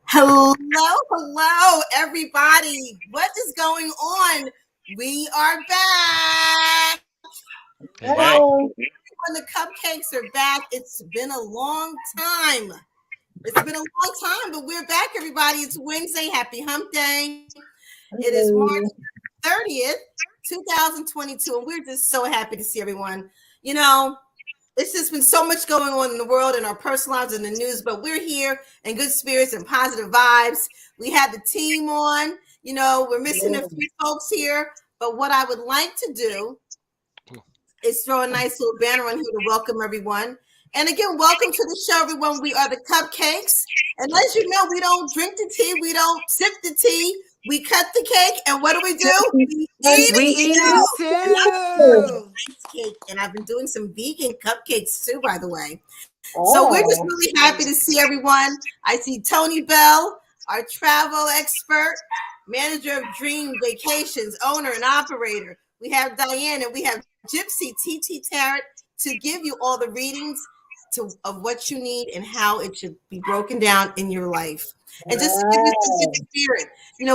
Hello, everybody. What is going on? We are back. Hey, hey. Hello. When the cupcakes are back, it's been a long time. It's been a long time, but we're back, everybody. It's Wednesday. Happy Hump Day. It is March Hello. 30th, 2022, and we're just so happy to see everyone. You know, it's just been so much going on in the world and our personal lives and the news, but we're here in good spirits and positive vibes. We had the team on. We're missing a few folks here, but what I would like to do is throw a nice little banner on here to welcome everyone. And again, welcome to the show, everyone. We are the Cupcakes. And as you know, we don't drink the tea, we don't sip the tea. We cut the cake, and what do? We eat We it eat too. it too. Cake, and I've been doing some vegan cupcakes too, by the way. So we're just Oh, really happy to see everyone. I see Tony Bell, our travel expert, manager of Dream Vacations, owner and operator. We have Diane and we have Gypsy TT Tarot to give you all the readings of what you need and how it should be broken down in your life. And just to give you some wow. good spirit.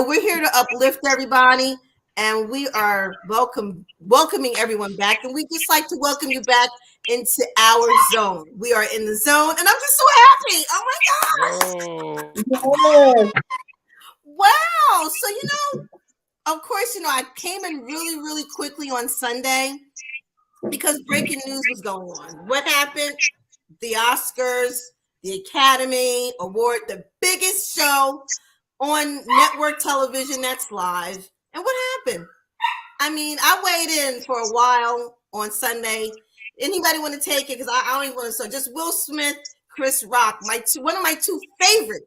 We're here to uplift everybody and we are welcoming everyone back. And we just like to welcome you back into our zone. We are in the zone, and I'm just so happy. Oh my gosh! Whoa. Yes. Wow. So of course, I came in really, really quickly on Sunday because breaking news was going on. What happened? The Oscars, the Academy Award, the biggest show on network television that's live. And what happened? I mean, I weighed in for a while on Sunday. Anybody want to take it? Because I don't even want to. So just Will Smith, Chris Rock, one of my two favorite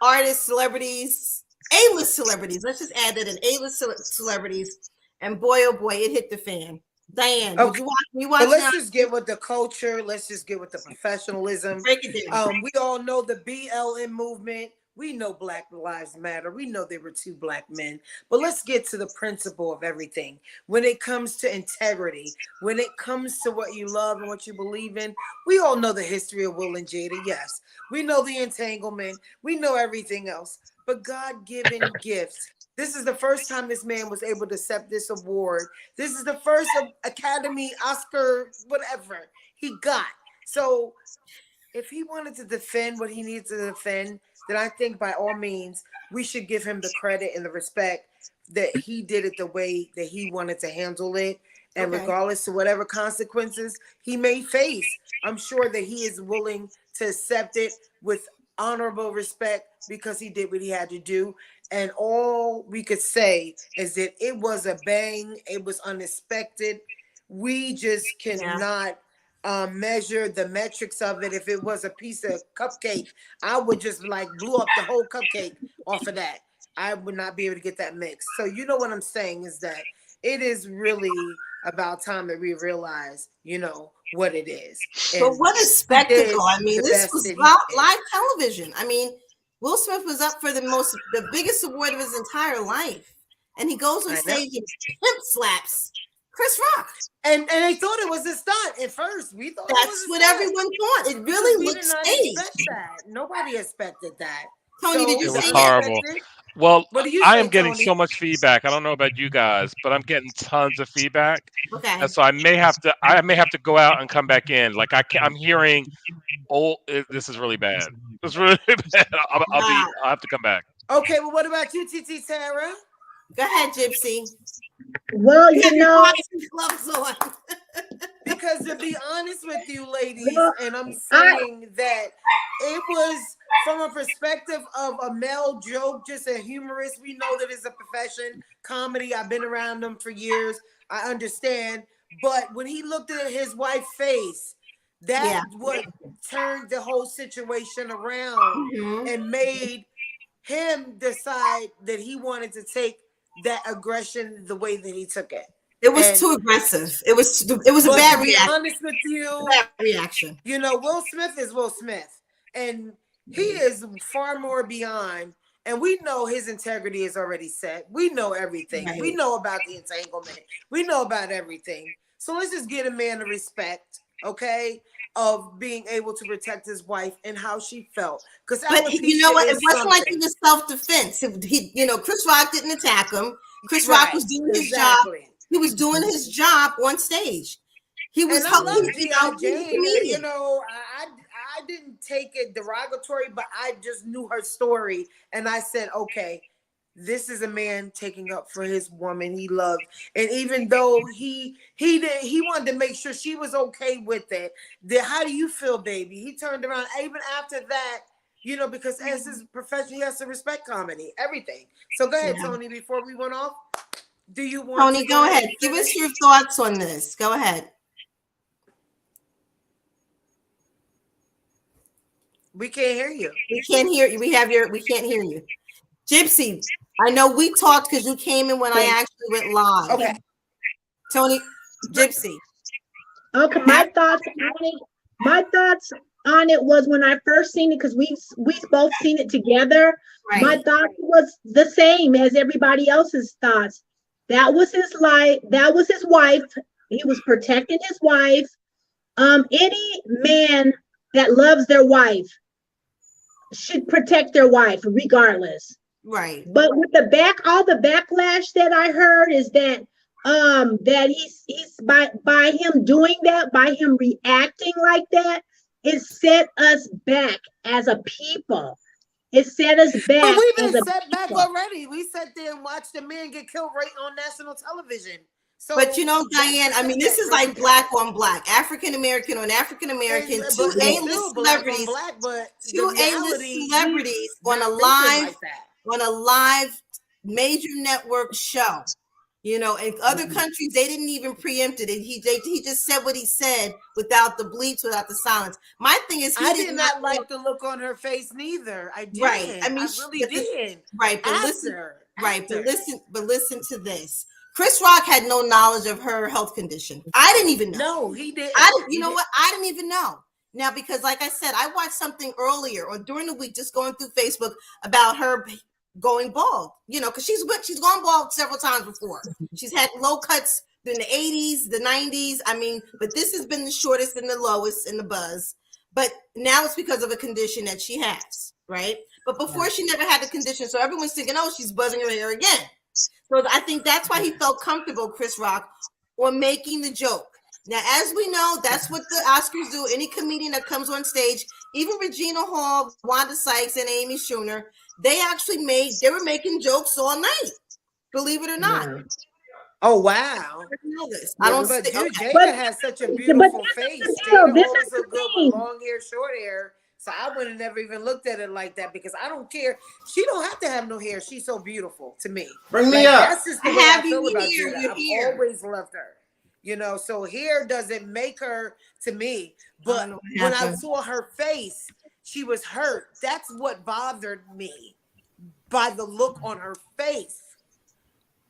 artists, celebrities, A-list celebrities. Let's just add that in A-list celebrities. And boy, oh boy, it hit the fan. Diane, did Okay. you watch? You But watch let's now? just get with the culture. Let's just get with the professionalism. Break it down. We all know the BLM movement. We know Black Lives Matter. We know there were two black men. But let's get to the principle of everything. When it comes to integrity, when it comes to what you love and what you believe in, we all know the history of Will and Jada. Yes, we know the entanglement. We know everything else. But God-given gifts. This is the first time this man was able to accept this award. This is the first Academy, Oscar, whatever he got. So if he wanted to defend what he needs to defend, then I think by all means, we should give him the credit and the respect that he did it the way that he wanted to handle it. And Okay. regardless to whatever consequences he may face, I'm sure that he is willing to accept it with honorable respect because he did what he had to do. And all we could say is that it was a bang. It was unexpected. We just cannot measure the metrics of it. If it was a piece of cupcake, I would just like blew up the whole cupcake off of that. I would not be able to get that mix. So you know what I'm saying is that it is really about time that we realize, what it is. But And what a spectacle. I mean, the this best was that he did. live television. I mean, Will Smith was up for the biggest award of his entire life. And he goes on I know. stage and pimp slaps Chris Rock. And they thought it was a stunt at first. We thought it That's was a what stunt. everyone thought. It Because really we looked did not staged. expect that. Nobody expected that. Tony, did So you It was see it's it? horrible. unexpected. Well, What do you I say, am getting Tony? so much feedback. I don't know about you guys, but I'm getting tons of feedback, Okay. and so I may have to go out and come back in. Like I'm hearing, this is really bad. This is really bad. Wow. I'll have to come back. Okay, well, what about you, TT Sarah? Go ahead, Gypsy. Well, You have your boxing gloves on. Because to be honest with you, ladies, well, and I'm I saying that it was from a perspective of a male joke, just a humorist. We know that it's a profession, comedy. I've been around them for years. I understand. But when he looked at his wife's face, that Yeah. what turned the whole situation around Mhm. and made him decide that he wanted to take that aggression the way that he took it. It was And too aggressive. It was a but bad to be reaction. honest with you, Bad reaction. Will Smith is Will Smith, and he is far more beyond. And we know his integrity is already set. We know everything. We Right. know about the entanglement. We know about everything. So let's just get a man the respect, okay? of being able to protect his wife and how she felt. Because But you know what? It wasn't like he was self-defense. Chris Rock didn't attack him. Chris Rock was doing his job. He was doing his job on stage. He was helping. I didn't take it derogatory, but I just knew her story, and I said, okay, this is a man taking up for his woman he loved, and even though he wanted to make sure she was okay with it. How do you feel, baby? He turned around even after that, because as his profession, he has to respect comedy, everything. So go ahead, Tony. Before we went off, do you want Tony? Go ahead. Give us your thoughts on this. Go ahead. We can't hear you. We can't hear you. We can't hear you. Gypsy, I know we talked because you came in when I actually went live. Okay. Tony, Gypsy. Okay, my thoughts on it was when I first seen it, because we both seen it together. Right. My thoughts was the same as everybody else's thoughts. That was his life. That was his wife. He was protecting his wife. Any man that loves their wife should protect their wife regardless. Right. But with all the backlash that I heard is that he's by him doing that, by him reacting like that, it set us back as a people. It set us back. But we've been set back already. We sat there and watched a man get killed right on national television. So, but Diane, I mean, this is like black on black, African American on African American, two A-list celebrities, on a live major network show. In other countries, they didn't even preempt it. He just said what he said without the bleeps, without the silence. My thing is, I did not like the look on her face neither. I did. Right. I mean, I really did. Right. But listen to this. Chris Rock had no knowledge of her health condition. I didn't even know. No, he didn't. You know what? I didn't even know. Now, because like I said, I watched something earlier or during the week, just going through Facebook about her going bald, because she's gone bald several times before. She's had low cuts in the 80s, the 90s. I mean, but this has been the shortest and the lowest in the buzz. But now it's because of a condition that she has, right? But before she never had the condition. So everyone's thinking, oh, she's buzzing her hair again. So I think that's why he felt comfortable, Chris Rock, on making the joke. Now, as we know, that's what the Oscars do. Any comedian that comes on stage, even Regina Hall, Wanda Sykes, and Amy Schumer, they were making jokes all night. Believe it or not. Yeah. Oh, wow. I don't but okay. Jada has such a beautiful face. Jada always look good with long hair, short hair. So I would have never even looked at it like that because I don't care. She don't have to have no hair. She's so beautiful to me. Bring me up. That's just the way I feel about Jada. I've always loved her. So hair doesn't make her to me. But when I saw her face, she was hurt. That's what bothered me by the look on her face.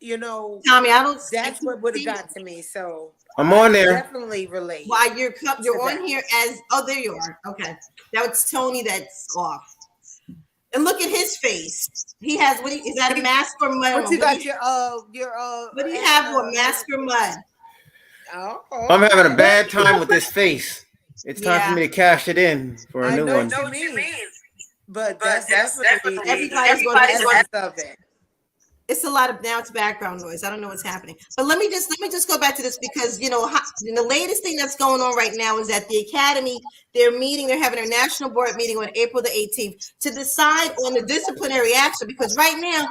Tommy, that's what would have got to me. So I'm on there. Definitely relate. Why you're on here there you are. Okay. Now it's Tony that's off. And look at his face. He has is that a mask or mud? What you got what do you have on, mask or mud? Oh. I'm having a bad time with this face. It's time for me to cash it in for a new one. What you mean. But that's definitely everybody's going to stuff it. It's a lot of it's background noise. I don't know what's happening. But let me just go back to this because the latest thing that's going on right now is that the Academy, they're having their national board meeting on April the 18th to decide on the disciplinary action, because right now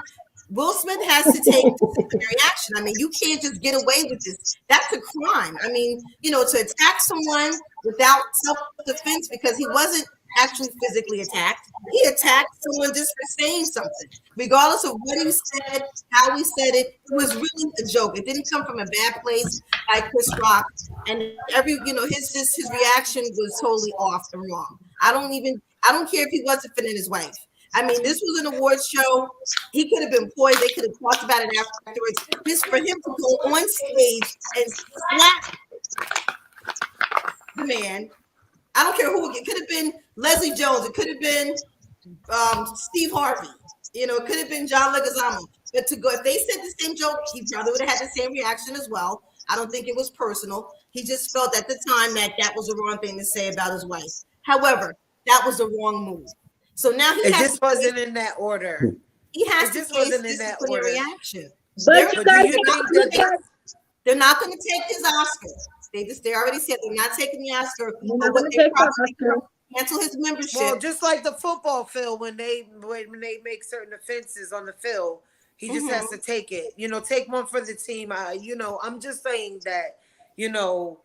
Will Smith has to take disciplinary action. I mean, you can't just get away with this. That's a crime. I mean, to attack someone without self-defense because he wasn't actually physically attacked. He attacked someone just for saying something. Regardless of what he said, how he said it, it was really a joke. It didn't come from a bad place like Chris Rock. And his reaction was totally off and wrong. I don't care if he wasn't feeling his wife. I mean, this was an awards show. He could have been poised. They could have talked about it afterwards. Just for him to go on stage and slap the man. I don't care who it could have been. Leslie Jones. It could have been Steve Harvey. It could have been John Leguizamo. But if they said the same joke, he probably would have had the same reaction as well. I don't think it was personal. He just felt at the time that that was the wrong thing to say about his wife. However, that was the wrong move. So now he has just wasn't in that order. He has It to just face wasn't in that disciplinary order. action. But you guys, They're not going to take his Oscar. They already said they're not taking the Oscar. They're not going to take the Oscar. Cancel his membership. Well, just like the football field, when they make certain offenses on the field, he just has to take it. You know, take one for the team. You know, I'm just saying that, you know,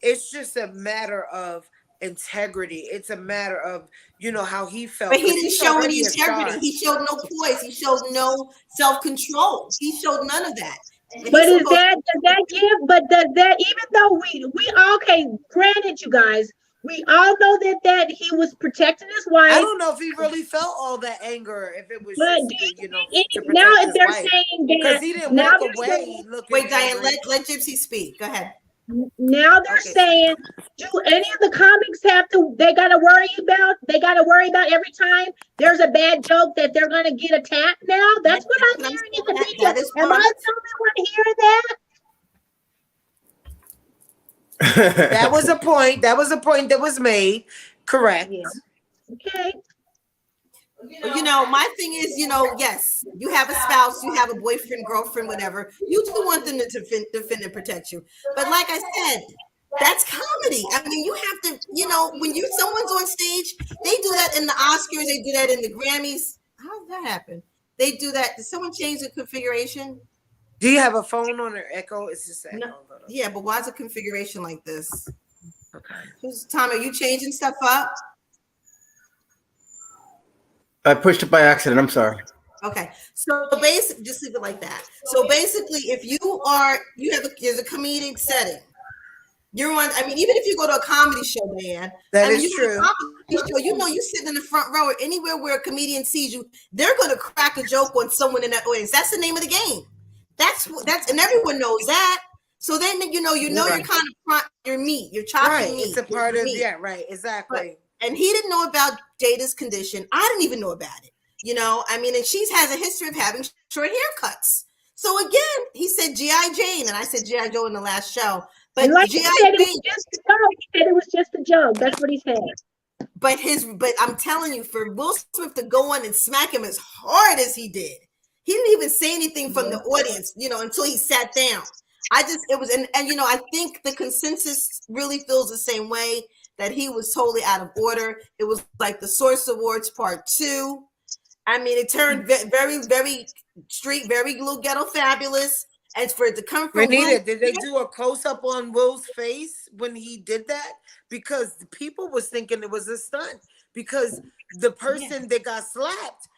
it's just a matter of integrity. It's a matter of, you know, how he felt. But he didn't show any integrity. He showed no poise. He showed no self-control. He showed none of that. But does that give? But does that, even though we okay, granted, you guys, we all know that he was protecting his wife. I don't know if he really felt all that anger. If it was but just, you know, now if they're saying that, because he didn't walk away. Wait, Diane, let Gypsy speak. Go ahead. Now they're saying, do any of the comics have to? They got to worry about every time there's a bad joke that they're going to get attacked. Now that's what I'm hearing in the media. Am I the only one hearing that? That was a point. That was a point that was made. Correct. Yeah. Okay. You know, my thing is, you know, yes, you have a spouse, you have a boyfriend, girlfriend, whatever. You do want them to defend and protect you. But like I said, that's comedy. I mean, you have to, you know, when someone's on stage, they do that in the Oscars, they do that in the Grammys. How did that happen? They do that. Did someone change the configuration? Do you have a phone on or echo? It's just echo. No. Yeah, but why is a configuration like this? Okay. Tom, are you changing stuff up? I pushed it by accident. I'm sorry. Okay, so basically, just leave it like that. So basically, if there's a comedic setting, you're on. I mean, even if you go to a comedy show, Dan, that is true. Show, you know, you sit in the front row or anywhere where a comedian sees you, they're going to crack a joke on someone in that audience. That's the name of the game. That's and everyone knows that. So then you're kind of your meat. You're chopping meat. It's a part of right, exactly. And he didn't know about Jada's condition. I didn't even know about it. You know, I mean, and she has a history of having short haircuts. So again, he said G.I. Jane, and I said G.I. Joe in the last show. But like G.I. Jane, he said it was just a joke. That's what he said. But I'm telling you, for Will Smith to go on and smack him as hard as he did, he didn't even say anything from the audience, you know, until he sat down. And you know, I think the consensus really feels the same way, that he was totally out of order. It was like the Source Awards Part 2. I mean, it turned very, very street, very little ghetto fabulous. And for it to come from Renita, did they do a close-up on Will's face when he did that? Because people was thinking it was a stunt. Because the person that got slapped,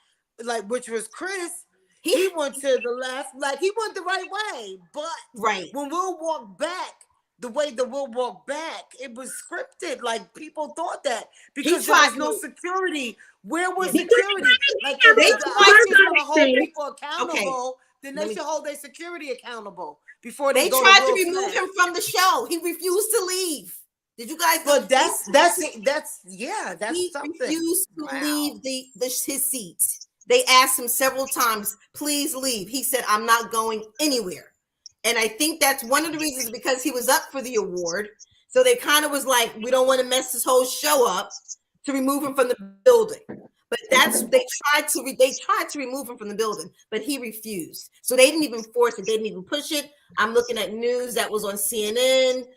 like, which was Chris, he went to the left, like he went the right way. But when Will walked back, the way that Will walked back, it was scripted. Like, people thought that because there was no security. Where was security? Like, if they want to hold people accountable, then they should hold their security accountable before they go. They tried to remove him from the show. He refused to leave. Did you guys? But that's something. He refused to leave his seat. They asked him several times, "Please leave." He said, "I'm not going anywhere." And I think that's one of the reasons, because he was up for the award. So they kind of was like, we don't want to mess this whole show up, to remove him from the building. But they tried to remove him from the building, but he refused. So they didn't even force it. They didn't even push it. I'm looking at news that was on CNN,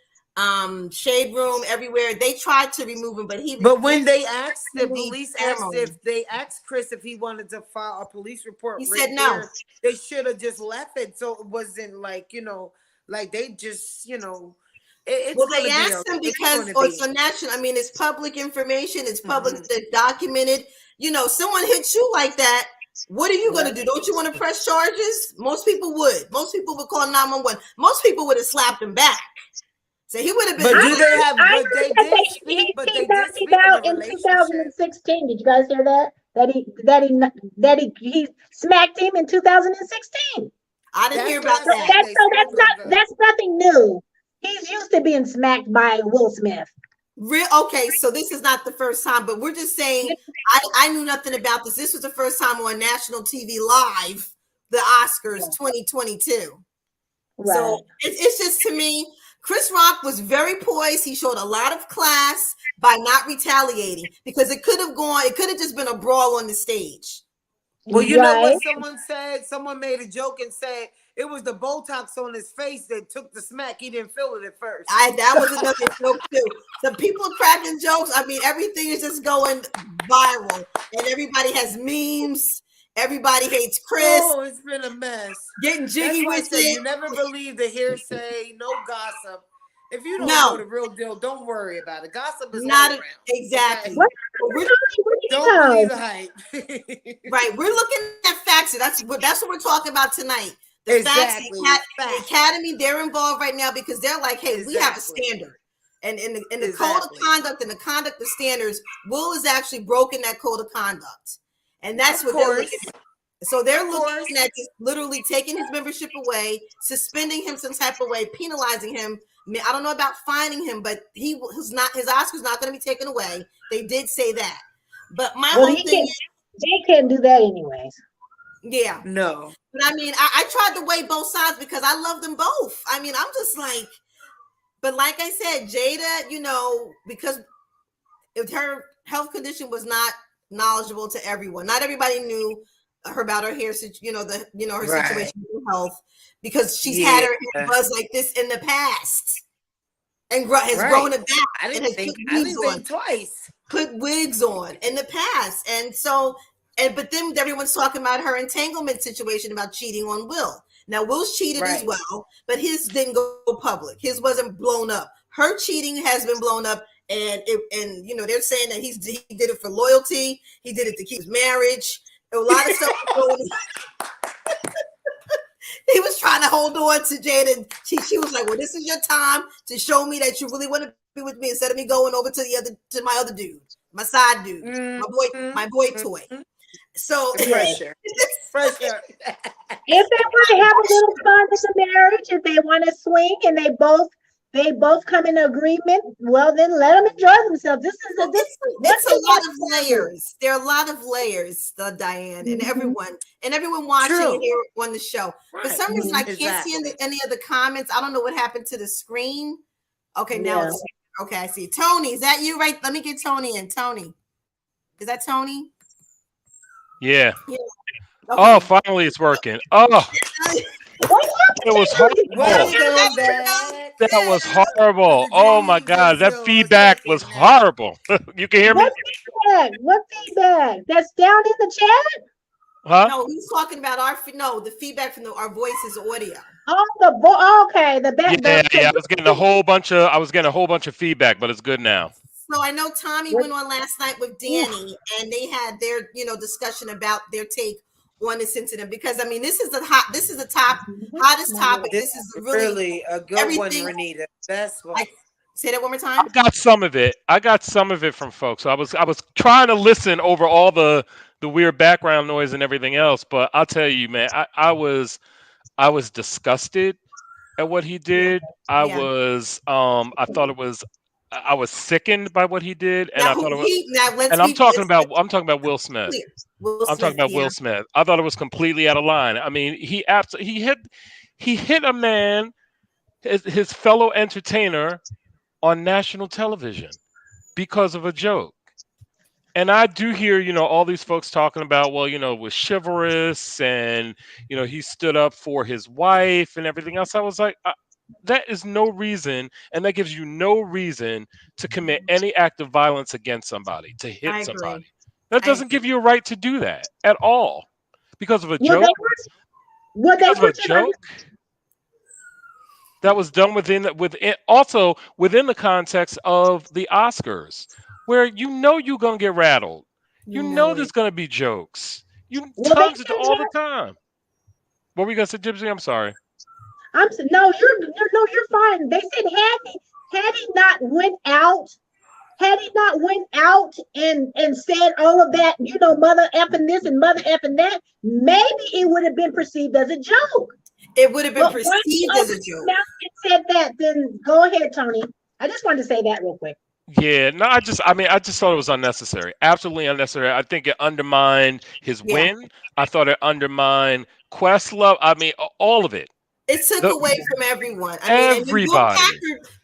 Shade Room, everywhere. They tried to remove him, but he refused. But when they asked, the police asked Chris if he wanted to file a police report, he said no. They should have just left it, so it wasn't like, you know, like they just, you know. They asked him because it's a national. I mean, it's public information. It's public, documented. You know, someone hits you like that. What are you going to do? Don't you want to press charges? Most people would. Most people would call 911. Most people would have slapped him back. So he would have been. But do they have? But they did speak out in 2016. Did you guys hear that? That he smacked him in 2016. I didn't hear about that. That's nothing new. He's used to being smacked by Will Smith. Okay, so this is not the first time, but we're just saying I knew nothing about this. This was the first time on national TV live, the Oscars 2022. So it's just, to me, Chris Rock was very poised. He showed a lot of class by not retaliating, because it could have just been a brawl on the stage. Well, you know what someone said? Someone made a joke and said it was the Botox on his face that took the smack. He didn't feel it at first. That was another joke too. The people are cracking jokes. I mean, everything is just going viral, and everybody has memes. Everybody hates Chris. Oh, it's been a mess. Getting jiggy with it. You never believe the hearsay, no gossip. If you don't know the real deal, don't worry about it. Gossip is not around. Exactly. Okay? Don't believe the hype. Right. We're looking at facts. That's what we're talking about tonight. The facts. The Academy, they're involved right now because they're like, hey, we have a standard. And in the code of conduct and the conduct of standards, Will has actually broken that code of conduct. And that's what they're looking at. So they're looking at just literally taking his membership away, suspending him some type of way, penalizing him. I mean, I don't know about fining him, but his Oscar's not going to be taken away. They did say that. But my whole thing is, they can't do that anyways. Yeah. No. But I mean, I tried to weigh both sides because I love them both. I mean, I'm just like, but like I said, Jada, you know, because if her health condition was not knowledgeable to everyone, not everybody knew her about her hair, her situation with health, because she's had her hair buzz like this in the past and has grown it back. I didn't think twice. Put wigs on in the past, and so, but then everyone's talking about her entanglement situation about cheating on Will. Now Will's cheated as well, but his didn't go public. His wasn't blown up. Her cheating has been blown up, and you know, they're saying that he did it for loyalty. He did it to keep his marriage. A lot of stuff was going on. He was trying to hold on to Jada, and she was like, well, this is your time to show me that you really want to be with me, instead of me going over to my other dude, my side dude, my boy toy. So pressure. If they want to have a little fun in the marriage, if they want to swing and they both come in agreement, well, then let them enjoy themselves. It's a lot of layers. There are a lot of layers, Diane, and everyone watching here on the show. For some reason, I can't see any of the comments. I don't know what happened to the screen. Okay, now it's okay. I see. Tony, is that you? Right? Let me get Tony in. Tony, is that Tony? Yeah. Okay. Oh, finally it's working. Oh. It was horrible. That was horrible. Oh my God, that feedback was horrible. You can hear me? What feedback? That's down in the chat? Huh? No, he's talking about the feedback from our voices audio. Oh, okay. The back. Yeah. I was getting a whole bunch of feedback, but it's good now. So I know Tommy went on last night with Danny, and they had their discussion about their take on this incident, because I mean, this is the hottest topic. This is really a good one, Renita. That's what. Say that one more time. I got some of it from folks. So I was trying to listen over all the weird background noise and everything else, but I'll tell you, man, I was disgusted at what he did. I was sickened by what he did, and I'm talking about Will Smith. Will Smith. I thought it was completely out of line. I mean, he hit a man, his fellow entertainer, on national television because of a joke. And I do hear, all these folks talking about, well, it was chivalrous, and he stood up for his wife and everything else. I was like, that is no reason, and that gives you no reason to commit any act of violence against somebody, to hit somebody. That doesn't give you a right to do that at all because of a joke. That was done within the context of the Oscars, where you're gonna get rattled. There's gonna be jokes. Tons of it all the time. What were you gonna say, Gypsy? I'm sorry. No, you're fine. They said had he not went out and said all of that, mother effing this and mother effing that, maybe it would have been perceived as a joke. It would have been perceived as a joke. Now it said that, then go ahead, Tony. I just wanted to say that real quick. Yeah, no, I just thought it was unnecessary. Absolutely unnecessary. I think it undermined his win. I thought it undermined Questlove. I mean, all of it. It took away from everyone. I mean, everybody.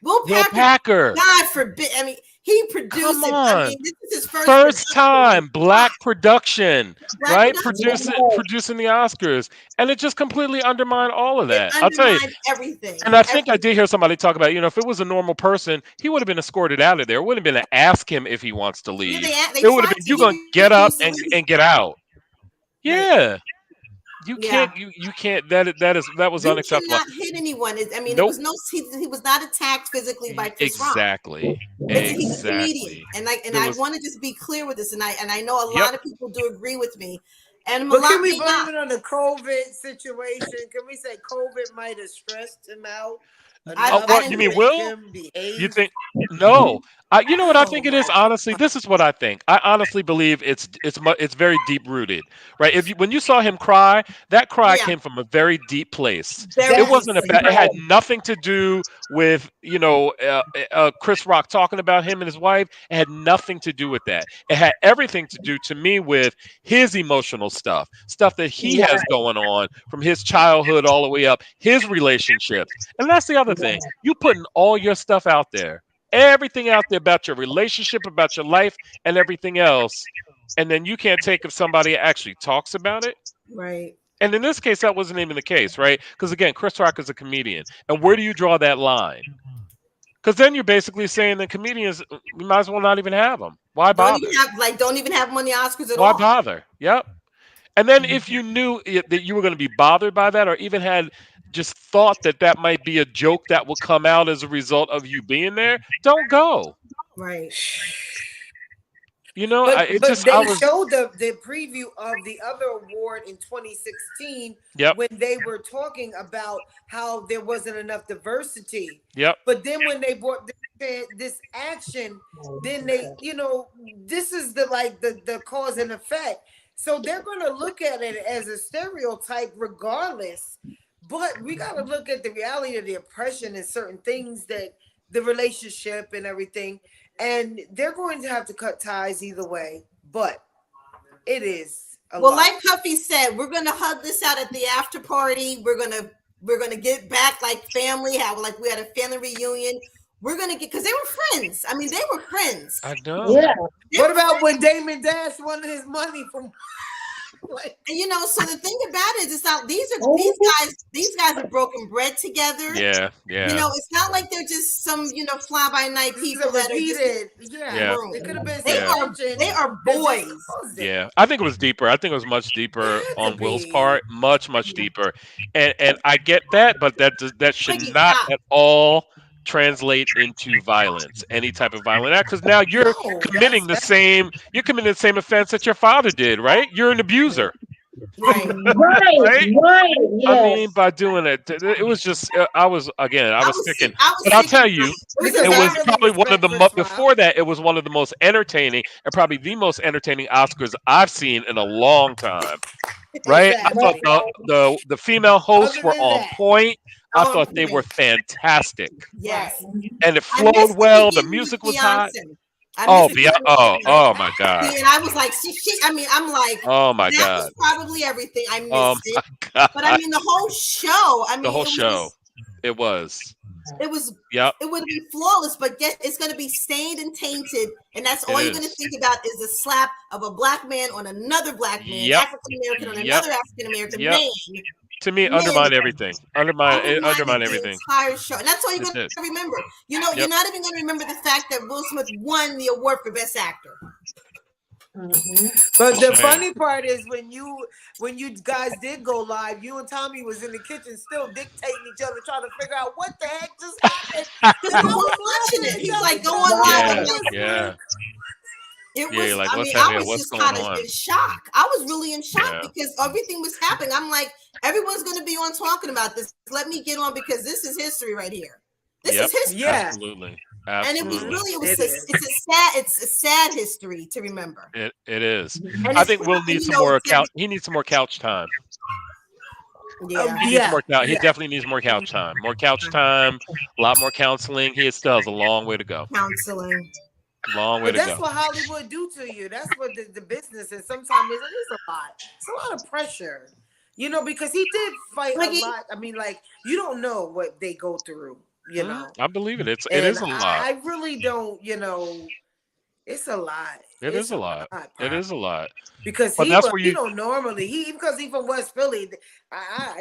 Will Packer, God forbid. I mean, he produced Come it. on. I mean, this is his first time black production, right? Production. Producing the Oscars, and it just completely undermined all of that. I'll tell you, everything. And I think I did hear somebody talk about, if it was a normal person, he would have been escorted out of there. It wouldn't have been to ask him if he wants to leave. It would have been, you're going to get up and get out. Yeah. Right. You can't. You can't. That was unacceptable. You cannot hit anyone. I mean, nope. He was not attacked physically by Chris Rock. Exactly. He's a comedian, and I want to just be clear with this. And I know a lot of people do agree with me. And but can we blame it on the COVID situation? Can we say COVID might have stressed him out? What you mean, Will? You think? No. You know what I think it is. Honestly, this is what I think. I honestly believe it's very deep rooted, right? When you saw him cry, that cry came from a very deep place. It wasn't it had nothing to do with Chris Rock talking about him and his wife. It had nothing to do with that. It had everything to do, to me, with his emotional stuff that he has going on from his childhood all the way up, his relationships, and that's the other thing. You putting all your stuff out there. Everything out there about your relationship, about your life, and everything else, and then you can't take if somebody actually talks about it. Right. And in this case, that wasn't even the case, right? Because again, Chris Rock is a comedian, and where do you draw that line? Because then you're basically saying that comedians, you might as well not even have them. Why bother? Don't even have them on the Oscars at all. Why bother? Yep. And then if you knew that you were going to be bothered by that, or even had just thought that might be a joke that will come out as a result of you being there, don't go. Right. They showed the preview of the other award in 2016 when they were talking about how there wasn't enough diversity. Yep. But then when they brought this action, then they, this is the cause and effect. So they're going to look at it as a stereotype regardless. But we got to look at the reality of the oppression and certain things, that the relationship and everything. And they're going to have to cut ties either way. But it is a lot. Like Puffy said, we're going to hug this out at the after party. We're going to get back like family, like we had a family reunion. We're going to get, because they were friends. I mean, they were friends. I know. Yeah. What about when Damon Dash wanted his money from... so the thing about it is not these guys are broken bread together. Yeah. It's not like they're just some fly by night people that are just It could have been they are boys. Yeah, I think it was deeper. I think it was much deeper on Will's part, much deeper. And I get that, but that should not at all translate into violence, any type of violent act, because now you're committing the same offense that your father did, right? You're an abuser. Right. Right? Yes. I mean, by doing it was just I was thinking, but I'll tell you, it was probably one of the before that, it was one of the most entertaining, and probably the most entertaining Oscars I've seen in a long time. Right? Exactly. I thought the female hosts were on point. I thought they were fantastic. Yes. And it flowed well. The music was hot. Oh my God. And I was like, I'm like, oh my God. That was probably everything. I missed it. God. But I mean, the whole show. The whole show. It was. It would be flawless, but it's going to be stained and tainted, and that's all you're going to think about is the slap of a black man on another black man, African American on another African American man. To me, undermine everything. Undermine everything. Entire show, and that's all you're going to remember. You're not even going to remember the fact that Will Smith won the award for Best Actor. Mm-hmm. But the funny part is when you guys did go live, you and Tommy was in the kitchen still dictating each other, trying to figure out what the heck just happened. Because I was watching it. He's like, go on live. It was. Like, I mean, I was just kind of in shock. I was really in shock because everything was happening. I'm like, everyone's going to be on talking about this. Let me get on because this is history right here. This is history. Yeah, absolutely. And it was really, it's a sad history to remember. It is. And I think Will needs some more couch. He needs some more couch time. Yeah. He definitely needs more couch time. More couch time. A lot more counseling. He still has a long way to go. Counseling. Long way to go. That's what Hollywood do to you. That's what the business is. Sometimes it is a lot. It's a lot of pressure. You know, because he did fight a lot. I mean, like, you don't know what they go through, you know. I believe it. It is a lot. I really don't, you know, it's a lot. It is a lot. It is a lot. Because he don't normally, because he's from West Philly,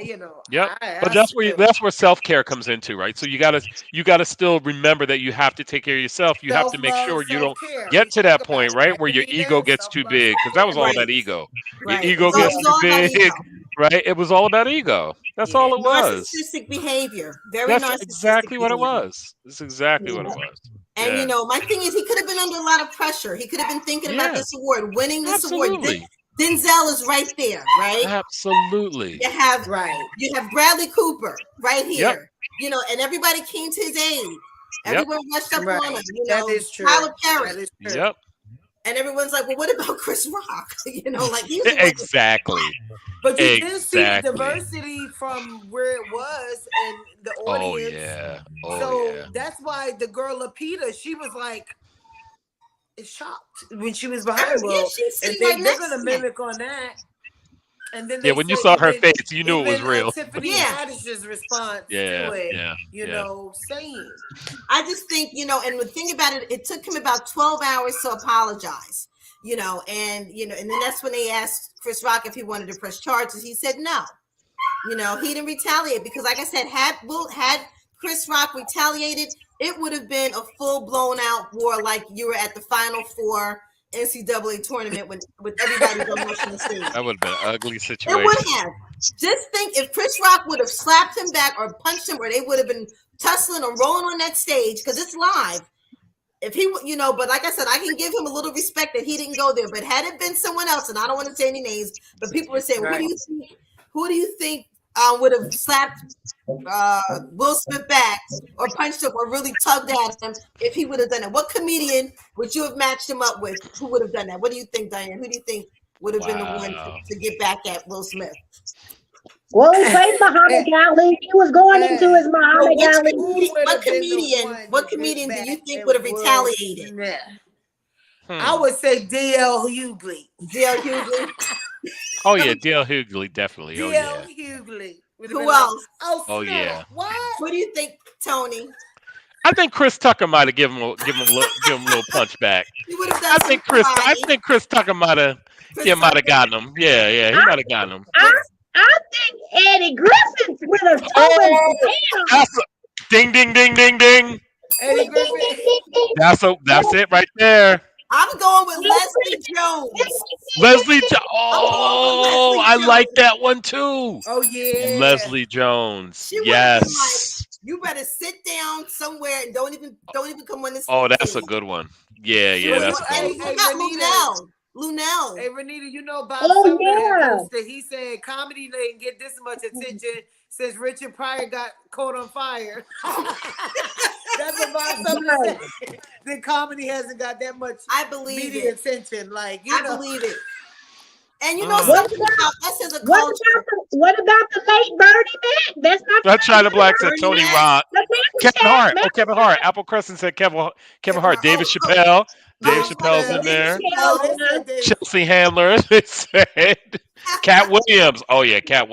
you know. Yep. But that's where self-care comes into, right? So you gotta still remember that you have to take care of yourself. You have to make sure you don't get to that point, right, where your ego gets too big, because that was all about ego. Your ego gets too big, right? It was all about ego. That's all it was. Narcissistic behavior. That's exactly what it was. It's exactly what it was. And you know, my thing is, he could have been under a lot of pressure. He could have been thinking about this award, winning this award. Denzel is right there, right? Absolutely. You have Bradley Cooper right here. You know, and everybody came to his aid. Everyone rushed up on him. You know, that is true. Tyler Perry. Yep. And everyone's like, well, what about Chris Rock? You know, like he's exactly. But you did see the diversity from where it was and the audience. That's why the girl Lapita, she was like shocked when she was behind. Well, and they're gonna mimic on that. And then when you saw her face, you knew it was real. Tiffany Haddish's response to it, you know, same. I just think, you know, and the thing about it, it took him about 12 hours to apologize, you know, and then that's when they asked Chris Rock if he wanted to press charges. He said no. You know, he didn't retaliate because, like I said, had Chris Rock retaliated, it would have been a full-blown out war like you were at the Final Four NCAA tournament with everybody going on the stage. That would have been an ugly situation. It would have. Just think if Chris Rock would have slapped him back or punched him, or they would have been tussling or rolling on that stage because it's live. If he, you know, but like I said, I can give him a little respect that he didn't go there. But had it been someone else, and I don't want to say any names, but people were saying, who do you think would have slapped Will Smith back or punched him or really tugged at him if he would have done it? What comedian would you have matched him up with who would have done that? What do you think, Diane? Who do you think would have been the one to get back at Will Smith? Well, he played Muhammad Ali. He was going into his Muhammad Ali. What comedian do you think would have retaliated? I would say D.L. Hughley. D.L. Hughley. Oh yeah, D.L. Hughley definitely. D.L. Hughley. Who else? Oh yeah. What do you think, Tony? I think Chris Tucker might have given him a little punch back. He would have done. I think Chris Tucker might have gotten him. Yeah, he might have gotten him. I think Eddie Griffin would have told him. Ding, ding, ding, ding, ding. Eddie Griffin. That's it right there. I'm going with Leslie Jones. Oh, I like that one too. Oh yeah, Leslie Jones. Yes. Like, you better sit down somewhere and don't even come on this. Oh, that's a good one. Yeah, that's a good one. Lunel. Hey, Renita, you know Bob that he said comedy didn't get this much attention since Richard Pryor got caught on fire. That's what Bob Sumner said. The comedy hasn't got that much media attention. Like, I believe it. And you know something about us as a culture. What about the late Bernie Mac? That's China Black said Tony Rock. Kevin Hart. Oh, Kevin Hart. Apple Crescent said Kevin Hart. David Chappelle. David Chappelle's in there. Chelsea Handler. They said. Cat Williams. Oh yeah, Cat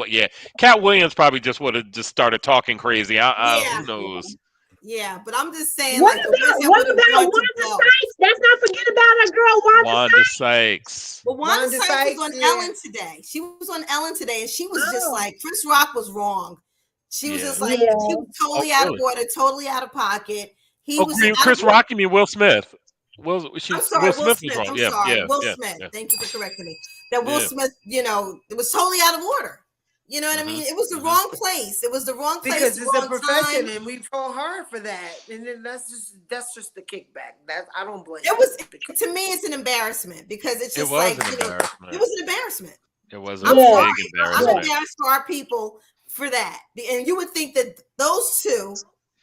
Williams probably just would have just started talking crazy. Who knows? Yeah, but I'm just saying. What about Wanda Sykes? Let's not forget about our girl Wanda Sykes. Well, Wanda Sykes was on Ellen today. She was on Ellen today, and she was just like, Chris Rock was wrong. She was just like, she was totally out of order, totally out of pocket. Chris Rock, you mean Will Smith? Will Smith was wrong. I'm sorry, Will Smith. Thank you for correcting me. That Will Smith, you know, it was totally out of order. You know what I mean? It was the wrong place. It was the wrong place. Because it's a profession, and we troll her for that. And then that's just the kickback. I don't blame. It was to me, it's an embarrassment because it's just like it was an embarrassment. It was a big embarrassment. I'm embarrassed for our people for that, and you would think that those two,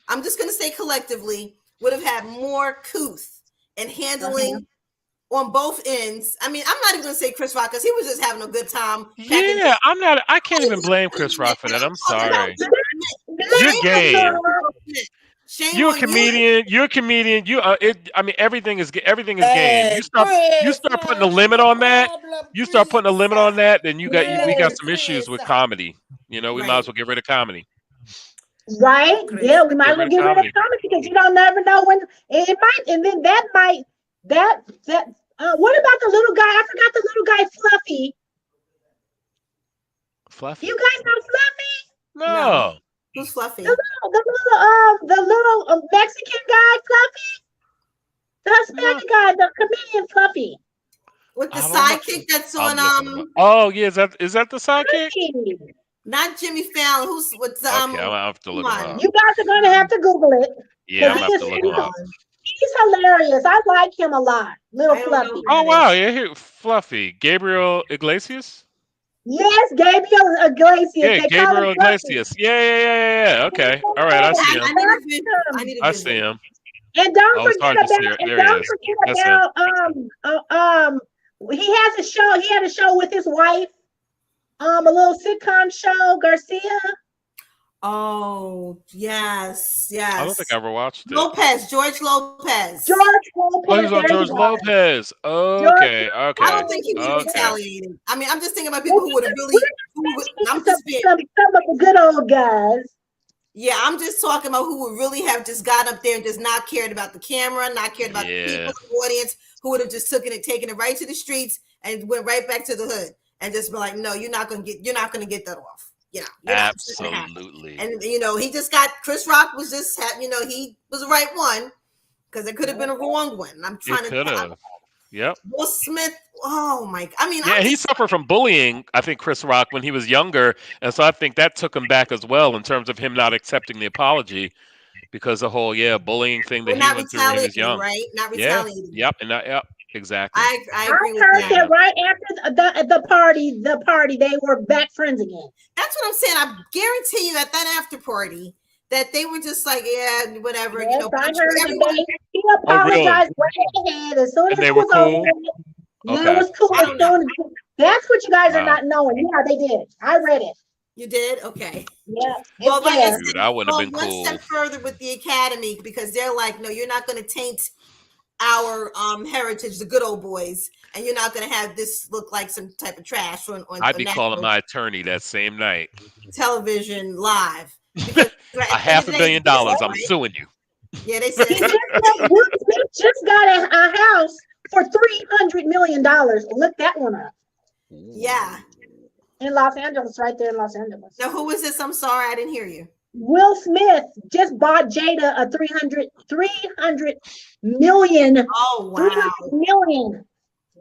I'm just going to say collectively, would have had more couth and handling. On both ends. I mean, I'm not even gonna say Chris Rock because he was just having a good time. Yeah, I can't even blame Chris Rock for that. I'm sorry. You're gay. You're a comedian. You're a comedian. I mean, everything is game. You start putting a limit on that. You start putting a limit on that, then we got some issues with comedy. We might as well get rid of comedy. Right? Yeah, we might as well get rid of comedy because you don't never know when it might, and then that might what about the little guy? I forgot the little guy, Fluffy. Fluffy. You guys know Fluffy? No. Who's Fluffy? The little Mexican guy, Fluffy. The Hispanic guy, the comedian Fluffy. With the sidekick that's on Oh yeah, is that the sidekick? Not Jimmy Fallon. Who's what's Okay, I'll have to look him up. You guys are gonna have to Google it. Yeah, I'm gonna have to look him up. He's hilarious. I like him a lot. Little Fluffy. Oh wow, yeah, Fluffy. Gabriel Iglesias? Yes, Gabriel Iglesias. Yeah, Gabriel Iglesias. Yeah. Okay. All right, I see him. I see him. And don't forget about he has a show. He had a show with his wife. A little sitcom show, Garcia. Oh yes. I don't think I ever watched it. George Lopez. Oh, he's on George Lopez. Okay. I don't think he would have retaliated. I mean, I'm just thinking about people who would have really. Some of the good old guys. Yeah, I'm just talking about who would really have just got up there and just not cared about the camera, not cared about the people in the audience, who would have just taken it right to the streets and went right back to the hood and just be like, no, you're not gonna get that off. Absolutely. And he just got Chris Rock was just he was the right one because it could have been a wrong one. I'm trying to. Yep. Will Smith. Oh my! I mean, he suffered from bullying. I think Chris Rock when he was younger, and so I think that took him back as well in terms of him not accepting the apology because the whole bullying thing that he went through when he was young. Right? Not retaliating. Yep. And exactly. I agree with that. That right after the party, they were back friends again. That's what I'm saying. I guarantee you at that after party that they were just like, yeah, whatever. Yes, I heard he apologized right ahead as soon as it was over. Okay. It was cool. That's what you guys are not knowing. Yeah, they did. I read it. You did? Okay. Yeah. Well, that wouldn't have been cool. One step further with the Academy because they're like, no, you're not going to taint our heritage, the good old boys, and you're not going to have this look like some type of trash on I'd be calling my attorney that same night. Television live. Because $500 million. I'm suing you. Yeah, they said Will Smith just got a house for $300 million. Look that one up. Yeah. In Los Angeles, right there in Los Angeles. Now, who was this? I'm sorry, I didn't hear you. Will Smith just bought Jada a $300 million. Oh wow, $300 million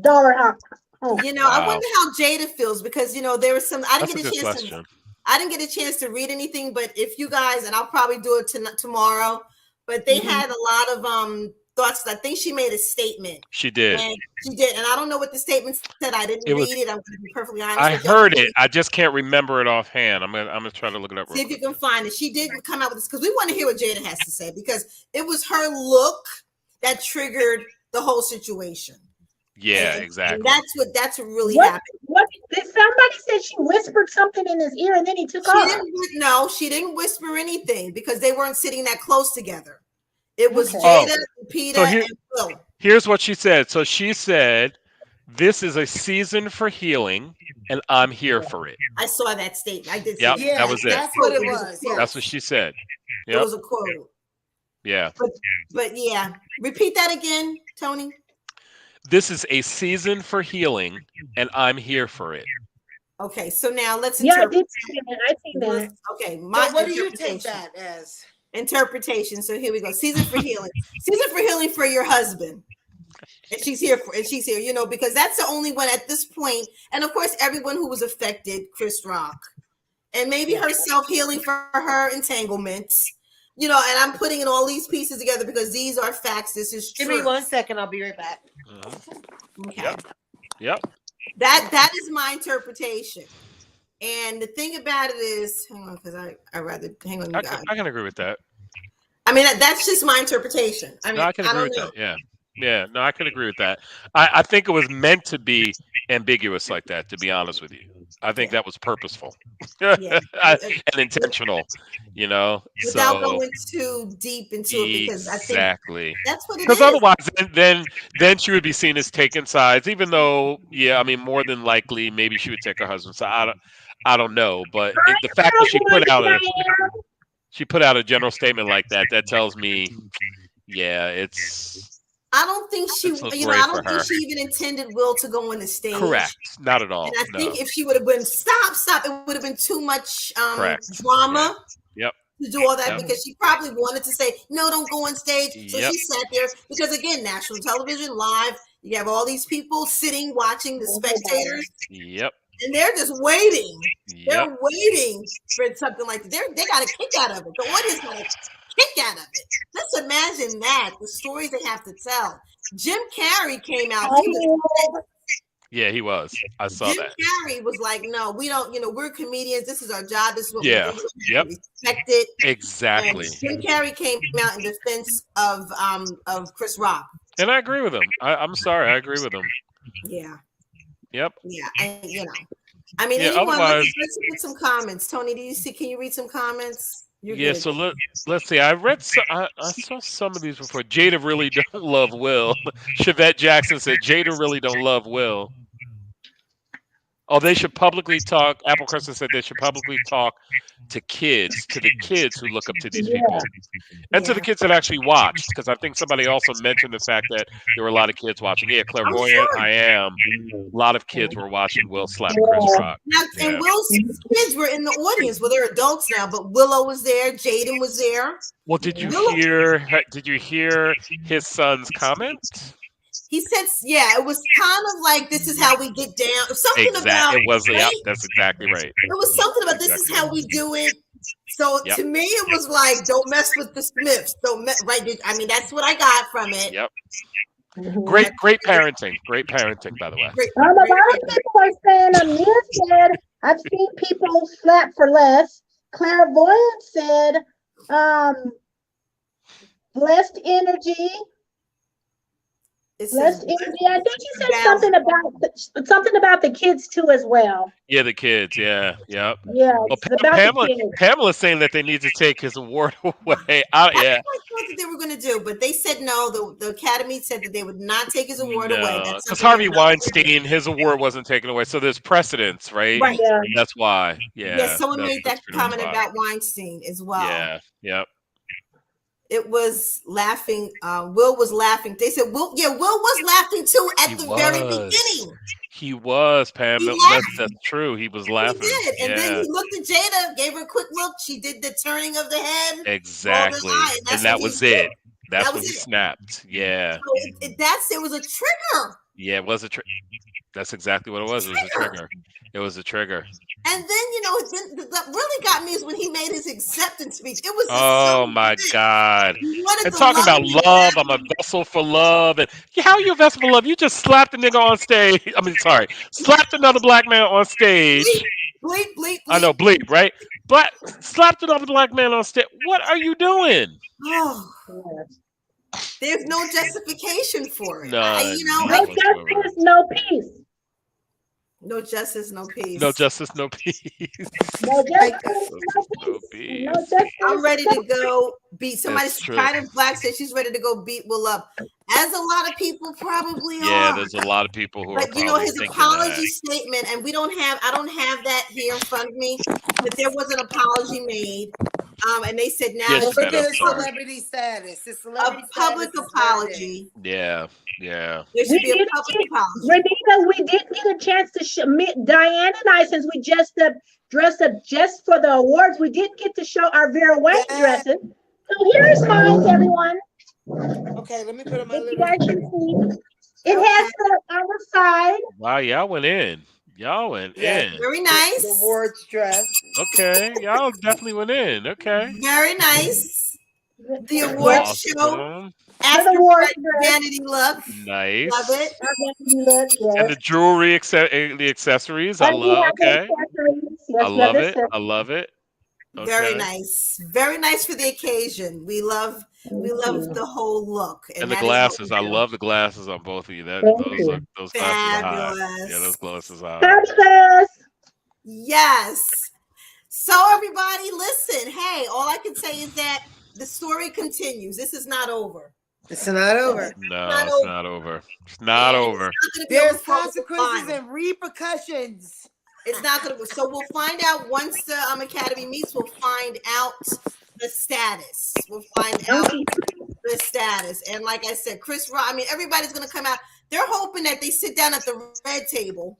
house. Oh, I wonder how Jada feels because there was some. I didn't get a chance to read anything, but if you guys and I'll probably do it tomorrow. But they had a lot of thoughts. I think she made a statement. She did. And I don't know what the statement said. I didn't read it. I'm going to be perfectly honest. I heard it. I just can't remember it offhand. I'm gonna try to look it up. See if you can find it. She did come out with this because we want to hear what Jada has to say because it was her look that triggered the whole situation. Yeah, exactly. And that's what really happened. What did somebody said she whispered something in his ear and then he took off? No, she didn't whisper anything because they weren't sitting that close together. It was Jada, Peter, and Will. Here's what she said. So she said, "This is a season for healing, and I'm here for it." I saw that statement. I did. Yep, that was it. That's what it was. Yeah. That's what she said. Yep. It was a quote. Yeah. But yeah, repeat that again, Tony. This is a season for healing, and I'm here for it. Okay, so now let's. Yeah, I did see that. I see that. Okay, what do you take that as? Interpretation. So here we go. Season for healing. Season for healing for your husband. And she's here because that's the only one at this point. And of course, everyone who was affected, Chris Rock, and maybe her self-healing for her entanglements. And I'm putting in all these pieces together because these are facts. This is true. Give me 1 second. I'll be right back. Okay. Yep. That is my interpretation. And the thing about it is, hang on, because I rather hang on. I can agree with that. I mean, that's just my interpretation. I mean, I can agree with that. Yeah. No, I can agree with that. I think it was meant to be ambiguous like that. To be honest with you. I think that was purposeful and intentional, you know. Without going too deep into it, because I think that's what it is. Because otherwise, then she would be seen as taking sides, even though, I mean, more than likely, maybe she would take her husband's side. I don't know, but the fact that she put out a general statement like that, that tells me, it's. I don't think I don't think she even intended Will to go on the stage. Correct. Not at all. And I think if she would have been stop, it would have been too much drama. Yep. To do all that because she probably wanted to say, no, don't go on stage. So she sat there because, again, national television, live, you have all these people sitting, watching the spectators. Yep. And they're just waiting. They're waiting for something like that. They got a kick out of it. The audience got a kick out of it. Let's imagine that, the stories they have to tell. Jim Carrey came out. He was. I saw Jim that. Carrey was like, no, we don't, we're comedians. This is our job. This is what we do. Respect it. Exactly. And Jim Carrey came out in defense of Chris Rock. And I agree with him. I'm sorry. I agree with him. Yeah. Yep. Yeah. And, I mean, anyone, let's get some comments. Tony, can you read some comments? So let's see. I saw some of these before. Jada really don't love Will. Chevette Jackson said Jada really don't love Will. Oh, they should publicly talk. Apple Crescent said they should publicly talk to the kids who look up to these people, and to the kids that actually watched. Because I think somebody also mentioned the fact that there were a lot of kids watching. Yeah, clairvoyant. I am. A lot of kids were watching Will slap Chris Rock. And Will's kids were in the audience. Well, they're adults now, but Willow was there. Jaden was there. Well, did you hear his son's comment? He said, it was kind of like, this is how we get down. Something about it was, that's exactly right. It was something about this is how we do it. So to me, it was like, don't mess with the Smiths. Right? I mean, that's what I got from it. Yep. Great parenting. Great parenting, by the way. A lot of people are saying, Amir said, I've seen people slap for less. Clairvoyant said, blessed energy. Blessed energy. I think you said something about the kids too as well. Yeah, the kids. Yeah. Yep. Yeah. Well, Pamela's saying that they need to take his award away. That's what I thought that they were going to do, but they said no. The Academy said that they would not take his award away. Because Harvey Weinstein, his award wasn't taken away, so there's precedence, right? Right. Yeah. That's why. Yeah. Yeah. Someone made that comment about Weinstein as well. Yeah. Yep. It was laughing. Will was laughing. They said, Will was laughing too at the very beginning. He was, Pam. That's true. He was laughing. He did. And then he looked at Jada, gave her a quick look. She did the turning of the head. Exactly. And that was it. That's when he snapped. Yeah. So it was a trigger. Yeah, it was a trigger. That's exactly what it was. It was a trigger. It was a trigger. And then, that really got me is when he made his acceptance speech. It was my God. And talking about love, I'm a vessel for love. And how are you a vessel for love? You just slapped a nigga on stage. Slapped another black man on stage. Bleep, bleep, bleep. I know, bleep, right? But slapped another black man on stage. What are you doing? Oh. There's no justification for it. No justice, no peace. No justice, no peace. No justice, no peace. No justice, no peace. No justice, I'm ready to go beat somebody. Kind of Black said she's ready to go beat Will up. As a lot of people probably are. Yeah, there's a lot of people who are. But his apology statement, and I don't have that here in front of me, but there was an apology made. And they said now look at his celebrity status. His celebrity a public apology. Yeah. There should be a public apology. Renita, we didn't get a chance to submit. Diane and I, since we just dressed up just for the awards, we didn't get to show our Vera Wang dresses. So here's mine, everyone. Okay, let me put on my little. You guys can see. It has the other side. Wow, y'all went in. Very nice. The awards dress. Okay, y'all definitely went in. Okay. Very nice. The award show. After vanity look. Nice. Love it. And the jewelry, the accessories. I love. Okay. I love it. I love it. Okay. Very nice. Very nice for the occasion. We love the whole look. And the glasses. I love the glasses on both of you. Those glasses are hot. Yeah, those glasses are hot. Fabulous. Yes. So everybody, listen. Hey, all I can say is that the story continues. This is not over. It's not over. No, it's not over. It's not over. There's consequences and repercussions. It's not going to. So we'll find out once the Academy meets. We'll find out the status. We'll find out the status. And like I said, Chris Rock. I mean, everybody's going to come out. They're hoping that they sit down at the red table.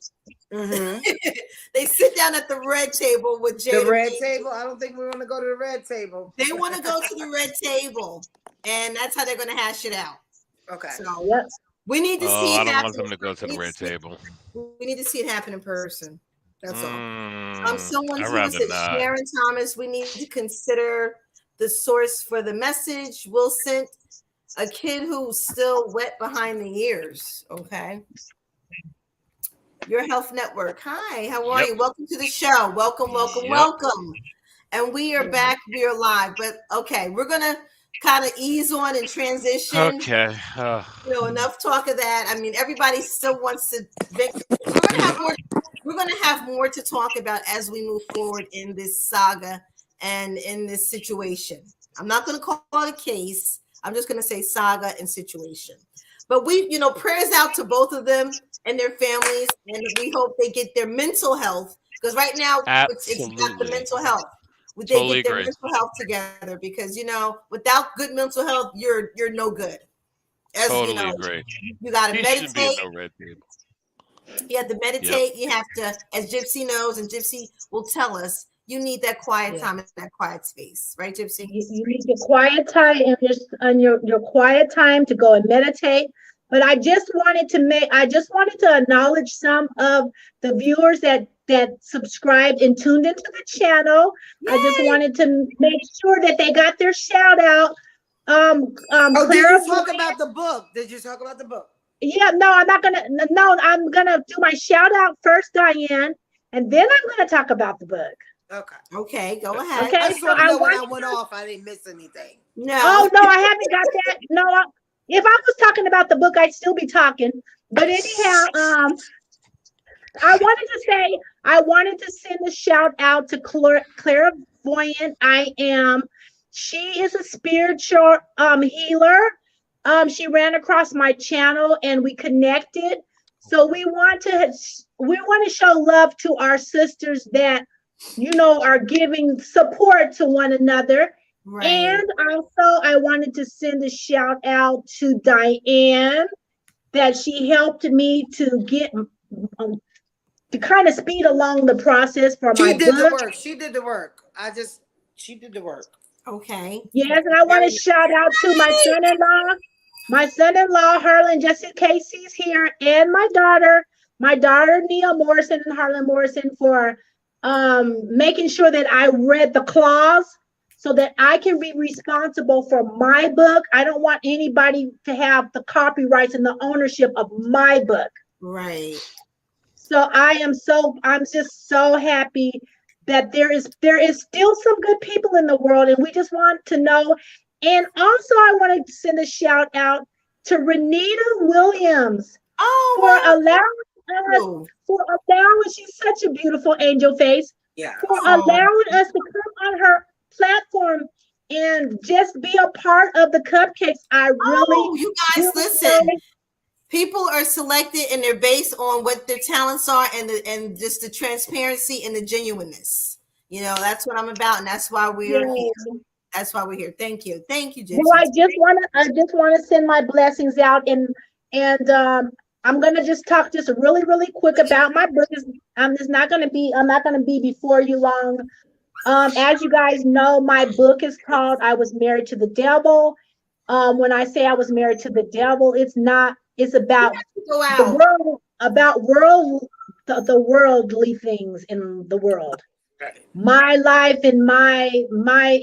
Mm-hmm. They sit down at the red table with Jada. The red table? I don't think we want to go to the red table. They want to go to the red table, and that's how they're going to hash it out. Okay. So we need to see it happen. I don't want them to go to the red table. We need to see it happen in person. That's all. Someone who said, Sharon Thomas, we need to consider the source for the message. Will sent a kid who's still wet behind the ears. Okay. Your Health Network. Hi, how are you? Welcome to the show. Welcome. And we are back. We are live. But okay, we're gonna kind of ease on and transition. Okay. Enough talk of that. I mean, everybody still wants to. We're gonna have more to talk about as we move forward in this saga and in this situation. I'm not gonna call it a case. I'm just gonna say saga and situation. But we, prayers out to both of them and their families, and we hope they get their mental health, because right now it's not the mental health. They get their mental health together, because without good mental health, you're no good. Totally agree. You got to meditate. You have to meditate. You have to, as Gypsy knows, and Gypsy will tell us, you need that quiet time and that quiet space, right, Gypsy? You need your quiet time and your quiet time to go and meditate. But I just wanted to acknowledge some of the viewers that subscribed and tuned into the channel. Yay! I just wanted to make sure that they got their shout out. Did you talk about the book? Yeah, no, I'm not gonna. No, I'm gonna do my shout out first, Diane, and then I'm gonna talk about the book. Okay, go ahead. Okay, I just want to know when I went off, I didn't miss anything. No. Oh no, I haven't got that. No, if I was talking about the book, I'd still be talking. But anyhow, I wanted to send a shout out to Clairvoyant I Am. She is a spiritual healer. She ran across my channel and we connected. So we want to show love to our sisters that are giving support to one another. Right. And also I wanted to send a shout out to Diane, that she helped me to get to kind of speed along the process for my book. She did the work. She did the work. Okay. Yes, and I want to shout out to my son-in-law, Harlan, just in case he's here, and my daughter Nia Morrison and Harlan Morrison, for making sure that I read the clause so that I can be responsible for my book. I don't want anybody to have the copyrights and the ownership of my book. Right. So I'm just so happy that there is still some good people in the world, and we just want to know. And also I want to send a shout out to Renita Williams for allowing she's such a beautiful angel face. Yeah. For allowing us to come on her platform and just be a part of the cupcakes. You guys listen. People are selected and they're based on what their talents are and just the transparency and the genuineness. That's what I'm about, and that's why we are here. That's why we're here. Thank you, Gypsy. Well, I just want to send my blessings out, and I'm gonna just talk really, really quick about my book. I'm not gonna be before you long. As you guys know, my book is called "I Was Married to the Devil." When I say I was married to the devil, it's about the worldly things in the world. My life and my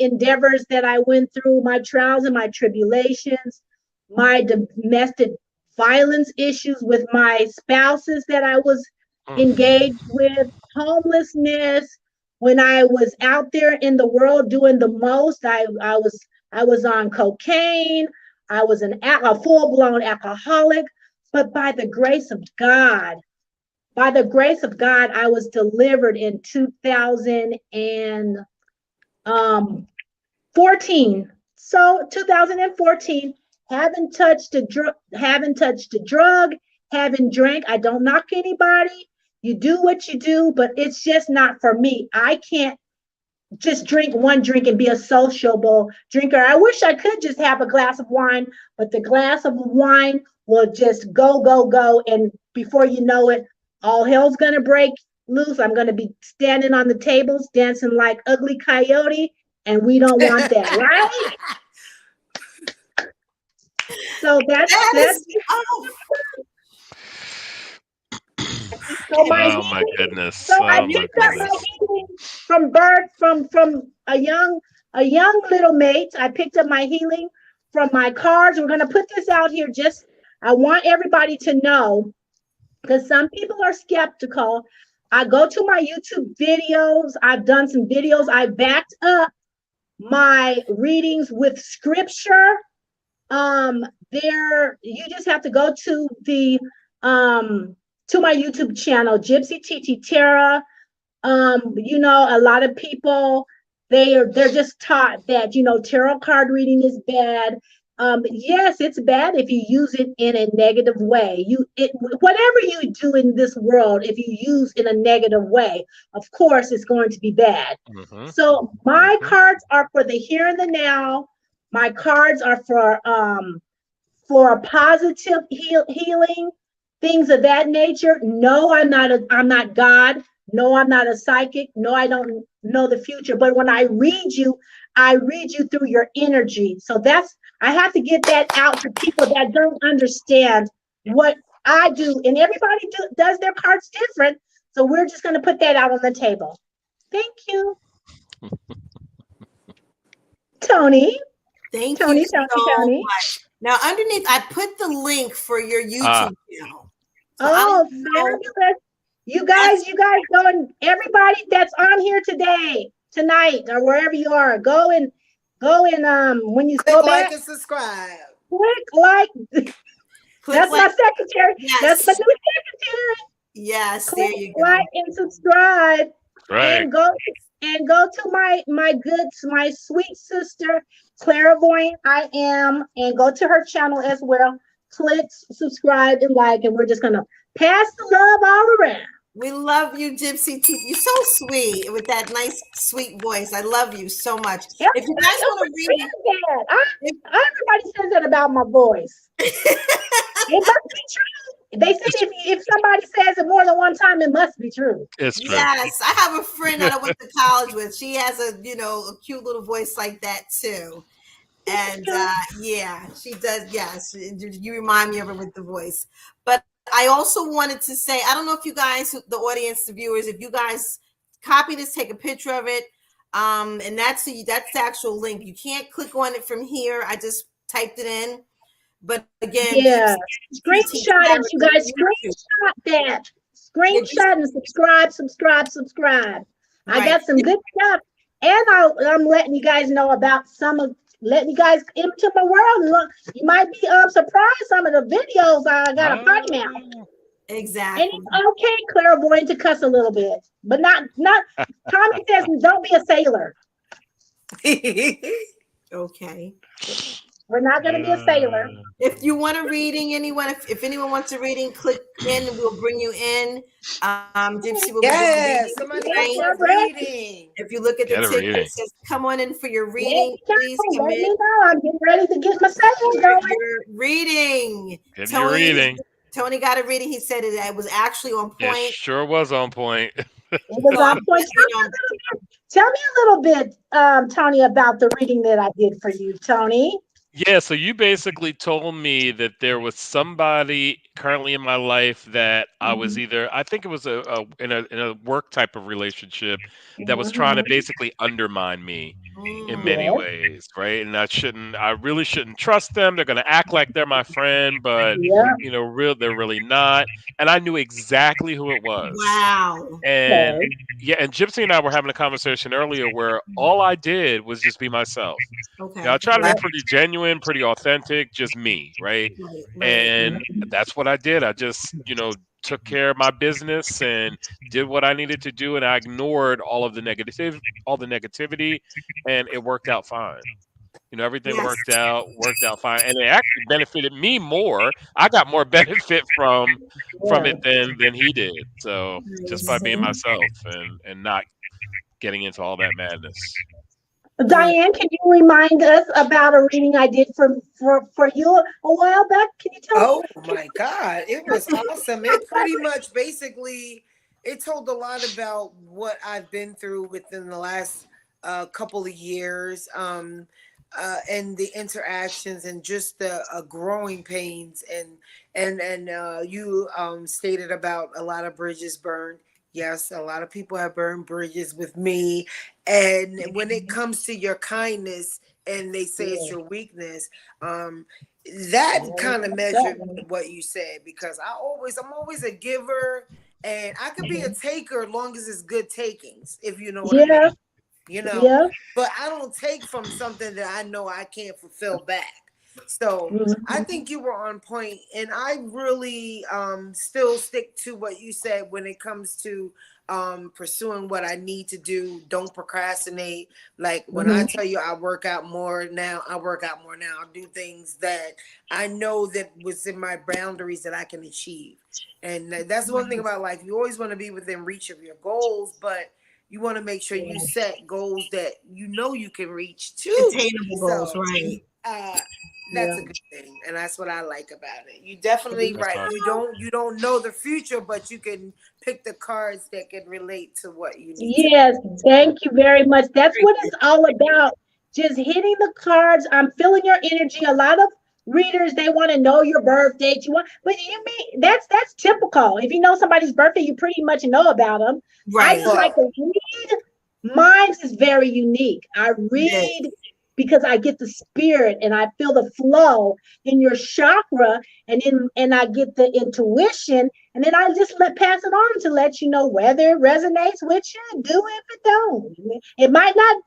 endeavors that I went through, my trials and my tribulations, my domestic violence issues with my spouses that I was engaged with, homelessness. When I was out there in the world doing the most, I was on cocaine. I was a full-blown alcoholic, but by the grace of God, by the grace of God, I was delivered in 2014. So 2014, haven't touched a drug, haven't drank. I don't knock anybody. You do what you do, but it's just not for me. I can't just drink one drink and be a sociable drinker. I wish I could just have a glass of wine, but the glass of wine will just go. And before you know it, all hell's going to break loose. I'm going to be standing on the tables, dancing like Ugly Coyote, and we don't want that, right? So that's so my goodness. So I picked up my healing from birth, from a young little mate. I picked up my healing from my cards. We're gonna put this out here. I want everybody to know, because some people are skeptical. I go to my YouTube videos. I've done some videos. I backed up my readings with scripture. You just have to go to the to my YouTube channel, Gypsy Titi Terra. A lot of people, they're just taught that, tarot card reading is bad. Yes, it's bad if you use it in a negative way. Whatever you do in this world, if you use in a negative way, of course, it's going to be bad. Mm-hmm. So my cards are for the here and the now. My cards are for a positive healing, things of that nature. No, I'm not God. No, I'm not a psychic. No, I don't know the future. But when I read you through your energy. So I have to get that out to people that don't understand what I do. And everybody does their cards different. So we're just going to put that out on the table. Thank you. Tony. Thank you so much. Now, underneath, I put the link for your YouTube channel. So fabulous. You guys go, and everybody that's on here tonight, or wherever you are, go and when you click go like back, and subscribe. Click like. That's my secretary. Yes. That's my new secretary. Yes, click there you go. Like and subscribe. Right. And go to my sweet sister, Clairvoyant I Am, and go to her channel as well. Click, subscribe, and like, and we're just gonna pass the love all around. We love you, Gypsy T. You're so sweet with that nice, sweet voice. I love you so much. If you guys want to read everybody says that about my voice. It must be true. They say if somebody says it more than one time, it must be true. It's true. Yes, I have a friend that I went to college with. She has a cute little voice like that too. And yeah, she does. Yes, you remind me of her with the voice. But I also wanted to say, I don't know if you guys, the audience, the viewers, if you guys copy this, take a picture of it, and that's the actual link. You can't click on it from here. I just typed it in. But again, screenshot it, you guys. Screenshot that. Screenshot and subscribe. Right. I got some good stuff, and I'm letting you guys know about letting you guys into my world. Look, you might be surprised some of the videos I got a party now. Exactly. And it's okay, Clairvoyant, to cuss a little bit, but not. Tommy says, "Don't be a sailor." Okay. We're not going to be a sailor. If you want a reading, if anyone wants a reading, click in and we'll bring you in. Gypsy will somebody wants a reading. If you look at the ticket, it says, come on in for your reading. Please come in. I'm getting ready to get my session going. Your reading. Get your reading. Tony got a reading. He said it was actually on point. It sure was on point. It was on point. Tell me a little bit, Tony, about the reading that I did for you, Tony. Yeah, so you basically told me that there was somebody currently in my life that I was either, I think it was in a work type of relationship that was trying to basically undermine me in many ways, right? And I really shouldn't trust them. They're going to act like they're my friend, but they're really not. And I knew exactly who it was. Wow. And and Gypsy and I were having a conversation earlier where all I did was just be myself. Okay. I try to be pretty genuine, pretty authentic, just me, right? And that's what I did. I just, took care of my business and did what I needed to do, and I ignored all the negativity, and it worked out fine. Everything worked out fine, and it actually benefited me more. I got more benefit from it than he did. So just by being myself and not getting into all that madness. Diane, can you remind us about a reading I did for you a while back? Can you tell us? Oh my God, it was awesome. It pretty much basically it told a lot about what I've been through within the last couple of years. And the interactions and just the growing pains and you stated about a lot of bridges burned. Yes, a lot of people have burned bridges with me. And when it comes to your kindness and they say it's your weakness, that kind of measured what you said, because I'm always a giver, and I could be a taker as long as it's good takings, if you know what I mean. But I don't take from something that I know I can't fulfill back. So I think you were on point, and I really still stick to what you said when it comes to pursuing what I need to do. Don't procrastinate. Like when I tell you I work out more now, I do things that I know that was in my boundaries that I can achieve. And that's one thing about life. You always want to be within reach of your goals, but you want to make sure you set goals that you can reach too. Attainable goals, right? That's a good thing, and that's what I like about it. You definitely right. Awesome. You don't know the future, but you can pick the cards that can relate to what you need. Yes, thank you very much. That's what it's all about. Just hitting the cards. I'm feeling your energy. A lot of readers, they want to know your birth date. But you mean that's typical. If you know somebody's birthday, you pretty much know about them. Right. I just like to read. Mine is very unique. I read because I get the spirit and I feel the flow in your chakra, and I get the intuition, and then I just pass it on to let you know whether it resonates with you. Do if it don't. It might not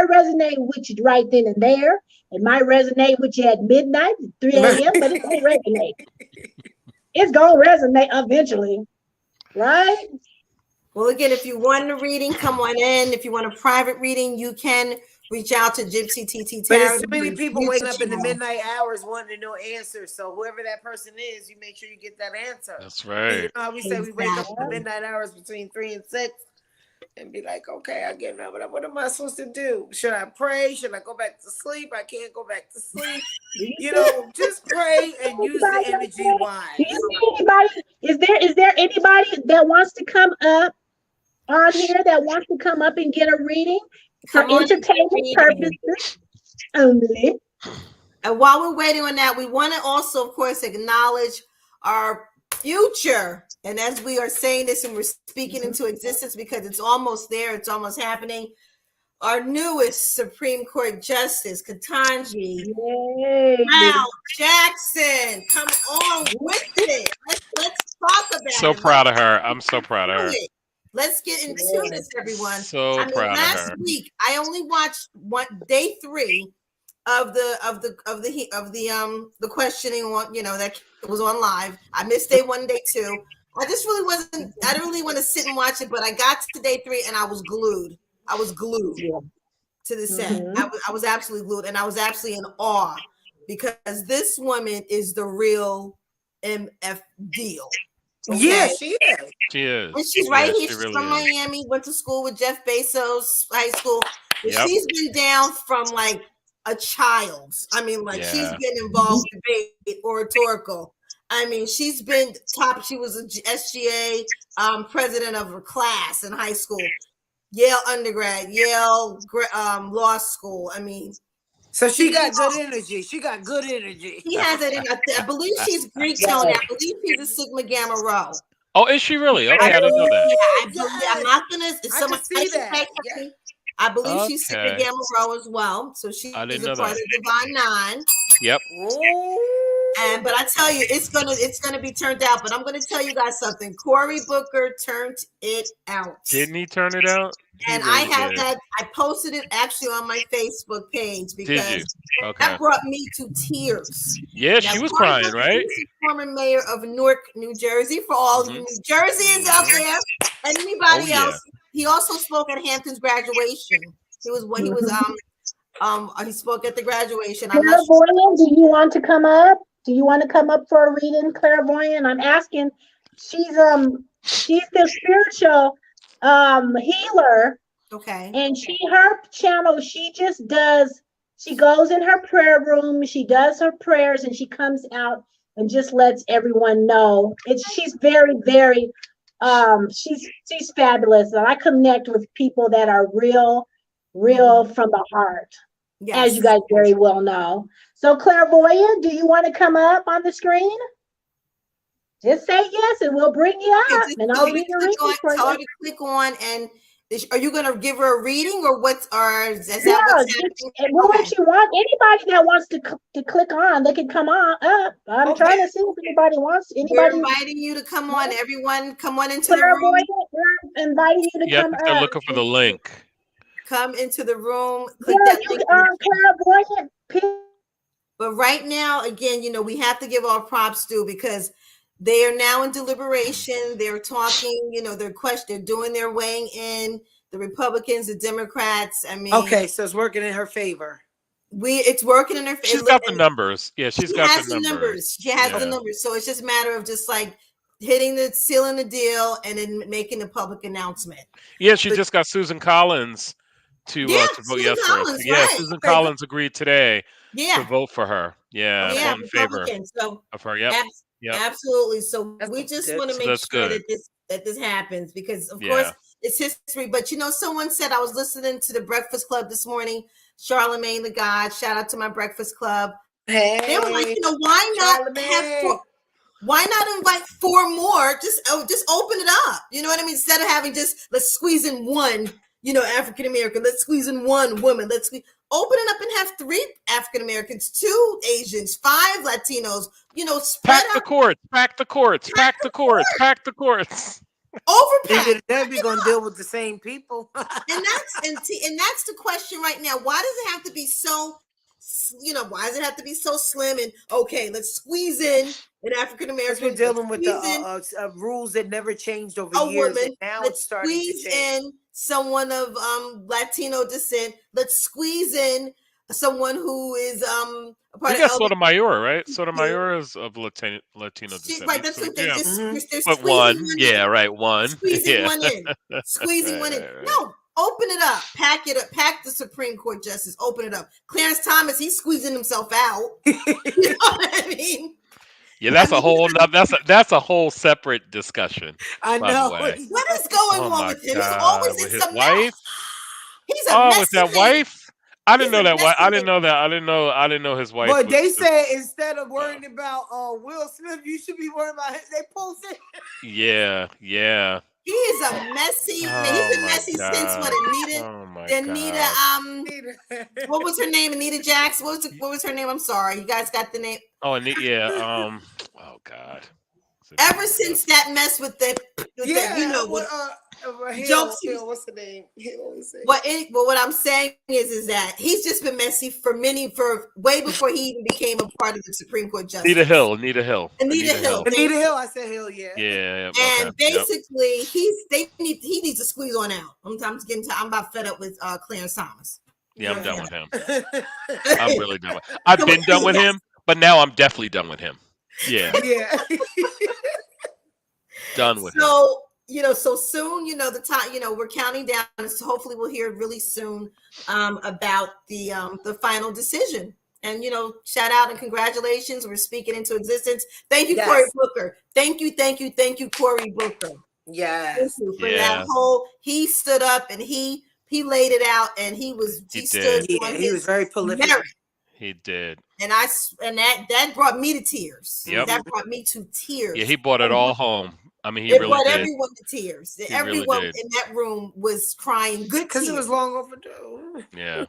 resonate with you right then and there. It might resonate with you at midnight, 3 a.m., but it's gonna resonate. It's gonna resonate eventually, right? Well, again, if you want a reading, come on in. If you want a private reading, you can reach out to Gypsy TT Tarot. But there's so many people waking up in the midnight hours wanting to know answers. So whoever that person is, you make sure you get that answer. That's right. And you know how we say we wake up in the midnight hours between 3 and 6 and be like, okay, I get up, but what am I supposed to do? Should I pray? Should I go back to sleep? I can't go back to sleep. Just pray and use the energy wise. Do you see anybody? Is there anybody that wants to come up on here that wants to come up and get a reading for entertainment purposes only? And while we're waiting on that, we want to also, of course, acknowledge our future. And as we are saying this and we're speaking into existence because it's almost there, it's almost happening, our newest Supreme Court Justice, Ketanji Brown Jackson, come on with it. Let's talk about it. So proud of her. I'm so proud of her. Let's get into this, everyone. So proud of her. Last week, I only watched day 3 of the questioning on, that was on live. I missed day 1, day 2. I didn't really want to sit and watch it, but I got to day 3 and I was glued. To the set. I was absolutely glued, and I was absolutely in awe because this woman is the real MF deal. Okay? Yeah, she is. She is. And she's here. She's really from Miami, went to school with Jeff Bezos, high school. Yep. She's been down from like a child. I mean, she's been involved in debate, oratorical. I mean, she's been top. She was a SGA president of her class in high school, Yale undergrad, Yale law school. I mean, so she got good energy. She has it. I believe she's Greek tone. I believe she's a Sigma Gamma Rho. Oh, is she really? Okay, I didn't know that. Yeah, I'm not gonna. I believe she's Sigma Gamma Rho as well. So she's a part of Divine 9. Yep. But I tell you, it's gonna be turned out. But I'm gonna tell you guys something. Cory Booker turned it out. Didn't he turn it out? And really I have that. I posted it actually on my Facebook page because that brought me to tears. Yeah, she was crying, right? Former mayor of Newark, New Jersey, for all you New Jerseyans out there and anybody else. He also spoke at Hampton's graduation. He spoke at the graduation. Clairvoyant, do you want to come up? Do you want to come up for a reading, Clairvoyant? I'm asking. She's the spiritual healer. Okay. And her channel, she goes in her prayer room, she does her prayers, and she comes out and just lets everyone know. She's very, very she's fabulous. And I connect with people that are real from the heart. Yes. As you guys very well know. So Clairvoyant, do you want to come up on the screen? Just say yes, and we'll bring you up, and I'll read your reading for you. Tell her to click on, and are you going to give her a reading, or what's? Or is that what you want? Anybody that wants to click on, they can come on up. I'm trying to see if anybody wants. We're inviting you to come on. Everyone, come on into the room. We're inviting you to come up. They're looking for the link. Come into the room. Click that link. Clairvoyant. But right now, again, we have to give our props to, because they are now in deliberation. They're talking, they're doing their weighing in, the Republicans, the Democrats. I mean, okay, so it's working in her favor. It's working in her favor. She's got the numbers. Yeah, she has the numbers. She has the numbers. So it's just a matter of just like sealing the deal and then making the public announcement. Yeah, she just got Susan Collins to vote yes for her. Yeah, Susan Collins agreed today to vote for her. Yeah, vote in favor of her. Yep. Absolutely. So we just want to make sure that this happens, because of course it's history. But someone said, I was listening to the Breakfast Club this morning, Charlemagne the God, shout out to my Breakfast Club. Hey, they were like, why not invite 4 more? Just open it up. You know what I mean? Instead of having let's squeeze in one, African American, let's squeeze in one woman, open it up and have 3 African Americans, 2 Asians, 5 Latinos, spread out. Pack the courts. Overpack. Then we're gonna deal with the same people. and that's the question right now. Why does it have to be so? Why does it have to be so slim? And okay, let's squeeze in an African American. We're dealing with the rules that never changed over years. Woman. And now let's it's starting squeeze to change. in someone of Latino descent. Let's squeeze in someone who is part of Sotomayor, right? Sotomayor is of Latino descent. Right, that's what they're but one. Yeah, right, one. Squeezing one in. Squeezing one in. No. Open it up, pack it up, pack the Supreme Court justice, open it up. Clarence Thomas, he's squeezing himself out. You know what I mean? Yeah, that's a whole separate discussion. I know. What is going on with him? He's always in some wife. Mess. He's a mess. With that wife? I didn't know that. I didn't know that. I didn't know his wife. But they said instead of worrying about Will Smith, you should be worrying about they posted. Yeah. He is a messy man. He's been messy since Anita. What was her name? Anita Jackson. What was her name? I'm sorry. You guys got the name? Oh, Anita. Yeah. Oh God. Ever since that mess with jokes. What's the name? What I'm saying is that he's just been messy for way before he even became a part of the Supreme Court justice. Anita Hill. Anita Hill. I said Hill. Yeah. Yeah. And basically, he needs to squeeze on out. I'm about fed up with Clarence Thomas. Yeah, I'm done with him. I'm really done with. I've been done with him, but now I'm definitely done with him. Yeah. Done with him. So soon, the time, we're counting down. So hopefully we'll hear really soon about the final decision. And, shout out and congratulations. We're speaking into existence. Thank you, Cory Booker. Thank you, Cory Booker. Yes. For that he stood up and he laid it out, and he stood on he was very prolific. Merit. He did. And that brought me to tears. Yep. That brought me to tears. Yeah, he brought it all home. I mean, it really brought did. everyone to tears. Everyone in that room was crying. Good, because it was long overdue. Yeah.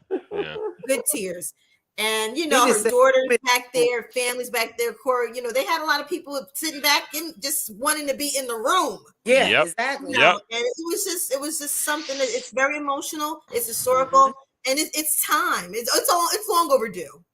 Good tears. And, you know, her daughter's back there, family's back there, Corey, you know, they had a lot of people sitting back and just wanting to be in the room. Yeah, exactly. You know, and it was just something that it's very emotional. It's historical, and it's time. It's long overdue.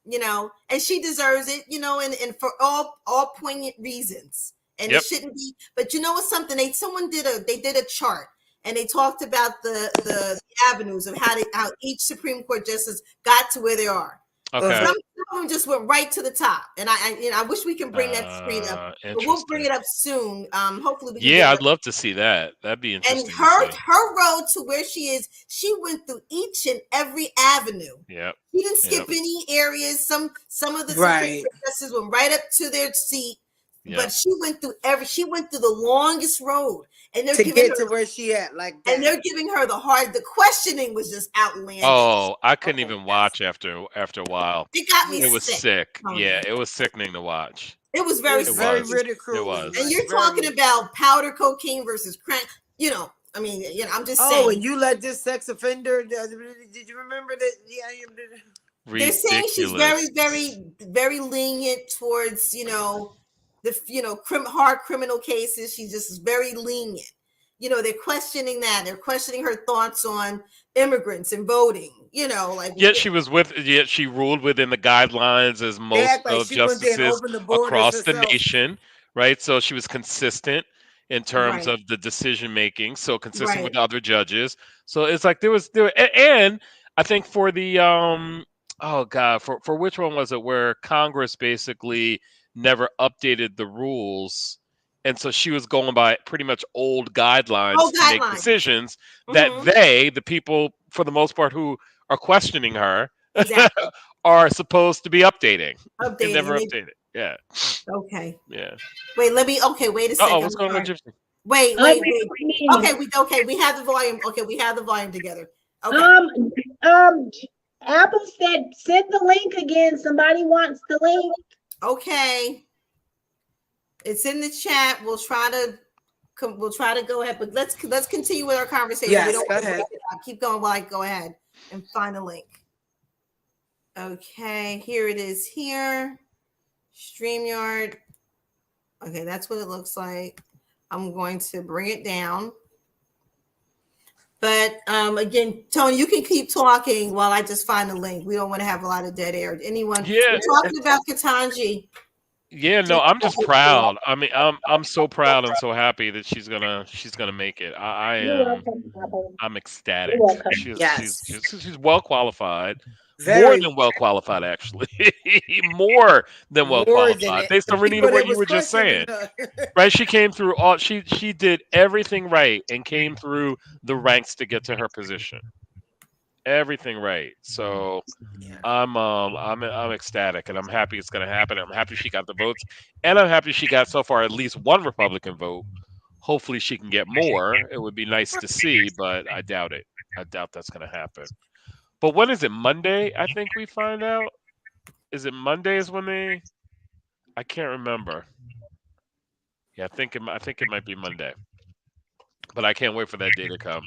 You know, and she deserves it. You know, and for all poignant reasons. And it shouldn't be. But you know what's something? Someone did a chart, and they talked about the avenues of how each Supreme Court justice got to where they are. Okay. Some of them just went right to the top, and I wish we can bring that screen up. But we'll bring it up soon. Hopefully, we can I'd love to see that. That'd be interesting. And her road to where she is, she went through each and every avenue. Yeah, she didn't skip any areas. Some of the Supreme Court justices went right up to their seat. Yep. But she went through the longest road, and they're to get to where she at, like that. And they're giving her the questioning was just outlandish. Oh, I couldn't even watch after a while. It got me. It was sick. Yeah, it was sickening to watch. It was very ridiculous. It was. And you're talking about powder cocaine versus crack. You know, I mean, you know, I'm just saying. Oh, and you let this sex offender? Did you remember that? Yeah. They're saying she's very, very, very lenient towards, you know, hard criminal cases. She's just very lenient. You know, they're questioning that. They're questioning her thoughts on immigrants and voting. You know, like yet she ruled within the guidelines as most of justices across the nation, right? So she was consistent in terms of the decision making. So consistent with other judges. So it's like there and I think for the for which one was it where Congress basically never updated the rules, and so she was going by pretty much old guidelines to make decisions that the people for the most part who are questioning her are supposed to be updating. They never updated. Yeah. Okay. Yeah. Wait a second. Oh, what's going on, Gypsy? Wait. Okay, we have the volume. Okay, we have the volume together. Okay. Apple said send the link again. Somebody wants the link. Okay, it's in the chat. We'll try to go ahead, but let's continue with our conversation. Yes, go ahead. Keep going while I go ahead and find the link. Okay, here it is. Here, StreamYard. Okay, that's what it looks like. I'm going to bring it down. But again, Tony, you can keep talking while I just find the link. We don't want to have a lot of dead air. Anyone? Yeah. We're talking about Ketanji. Yeah, no, I'm just proud. I mean, I'm so proud and so happy that she's gonna make it. I'm ecstatic. She's well qualified. More than well qualified, actually. More than well qualified. Based on Renita, what you were just saying, right? She came through she did everything right and came through the ranks to get to her position. Everything right. So I'm ecstatic, and I'm happy it's going to happen. I'm happy she got the votes, and I'm happy she got so far at least one Republican vote. Hopefully, she can get more. It would be nice to see, but I doubt it. I doubt that's going to happen. But when is it? Monday? I think we find out. Is it Monday? Is when they? I can't remember. Yeah, I think it might be Monday. But I can't wait for that day to come.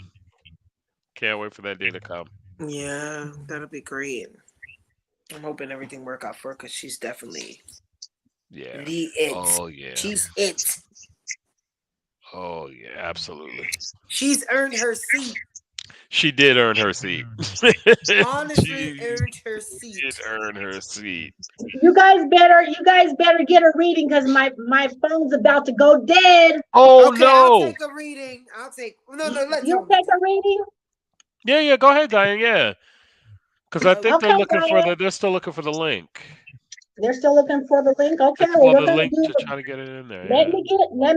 Can't wait for that day to come. Yeah, that'll be great. I'm hoping everything work out for her because she's definitely the it. Oh yeah, she's it. Oh yeah, absolutely. She's earned her seat. She did earn her seat. Honestly, earned her seat. She did earn her seat. You guys better get a reading because my phone's about to go dead. Oh okay, no! I'll take a reading. You'll take a reading. Yeah, go ahead, Diane. Yeah, because I think they're looking they're still looking for the link. They're still looking for the link. Okay, well, the link to try to get it in there. Let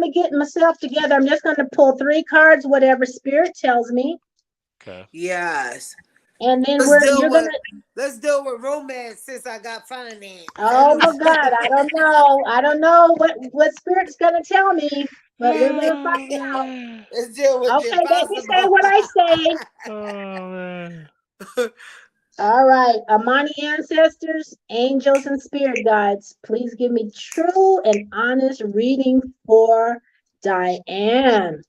me get myself together. I'm just going to pull 3 cards, whatever Spirit tells me. Okay. Yes. And then let's deal with romance since I got finance. Oh my God, I don't know what Spirit's gonna tell me, but we're gonna find out. Let's deal with okay, let me say what I say. Oh man. All right, Amani ancestors, angels, and spirit guides, please give me true and honest reading for Diane.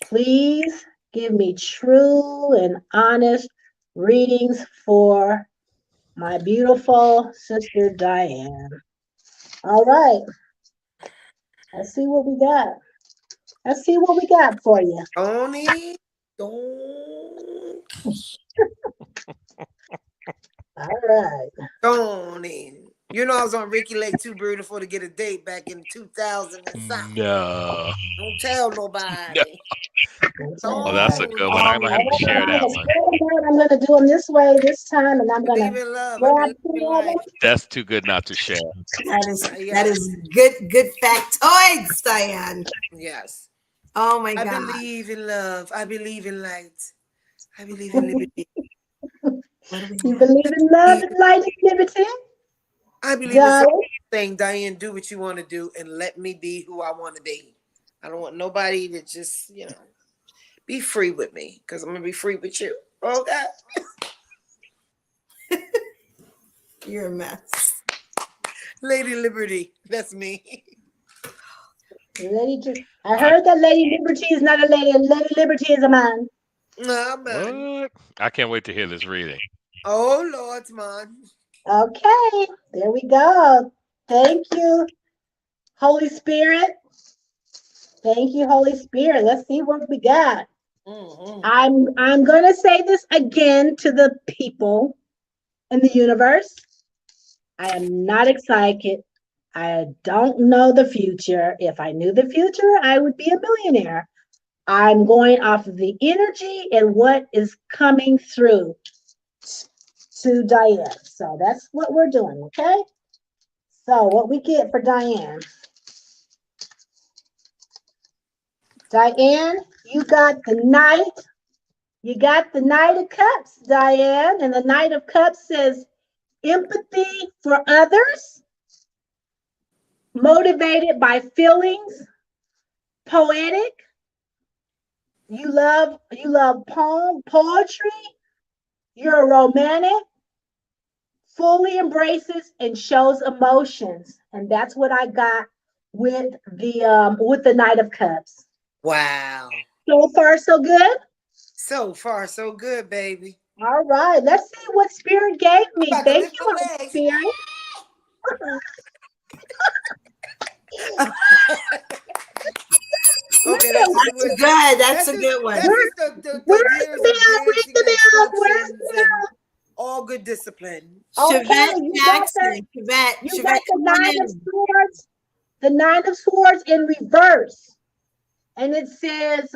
Please give me true and honest readings for My beautiful sister Diane. All right. Let's see what we got. Let's see what we got for you. Tony, don't. All right. Tony. You know I was on Ricky Lake Too Beautiful to Get a Date back in 2000 and something. No. Don't tell nobody. No. Oh, that's a good one. I'm gonna have to share that one. I'm gonna do them this way this time, and I'm gonna Believe in love. grab That's too good not to share. That is good factoids, Diane. Yes. Oh my God. I believe in love. I believe in light. I believe in liberty. You believe in love and light and liberty? I believe in saying, Diane, do what you want to do and let me be who I want to be. I don't want nobody to just, be free with me because I'm going to be free with you. Okay? You're a mess. Lady Liberty. That's me. I heard that Lady Liberty is not a lady, and Lady Liberty is a man. No, man. What? I can't wait to hear this reading. Oh, Lord, man. Okay, there we go. Thank you, Holy Spirit. Thank you, Holy Spirit. Let's see what we got. Mm-hmm. I'm gonna say this again to the people in the universe. I am not excited. I don't know the future. If I knew the future, I would be a millionaire. I'm going off of the energy and what is coming through to Diane. So that's what we're doing, okay? So what we get for Diane. Diane, you got the Knight. You got the Knight of Cups, Diane. And the Knight of Cups says empathy for others, motivated by feelings, poetic. You love poetry. You're a romantic, fully embraces and shows emotions. And that's what I got with the Knight of Cups. Wow. So far, so good? So far, so good, baby. All right. Let's see what Spirit gave me. Thank you, Spirit. Okay, that's good. That's a good one. Where's the bell? All good discipline. Okay, Chevette Jackson. You got the Nine of Swords. The Nine of Swords in reverse. And it says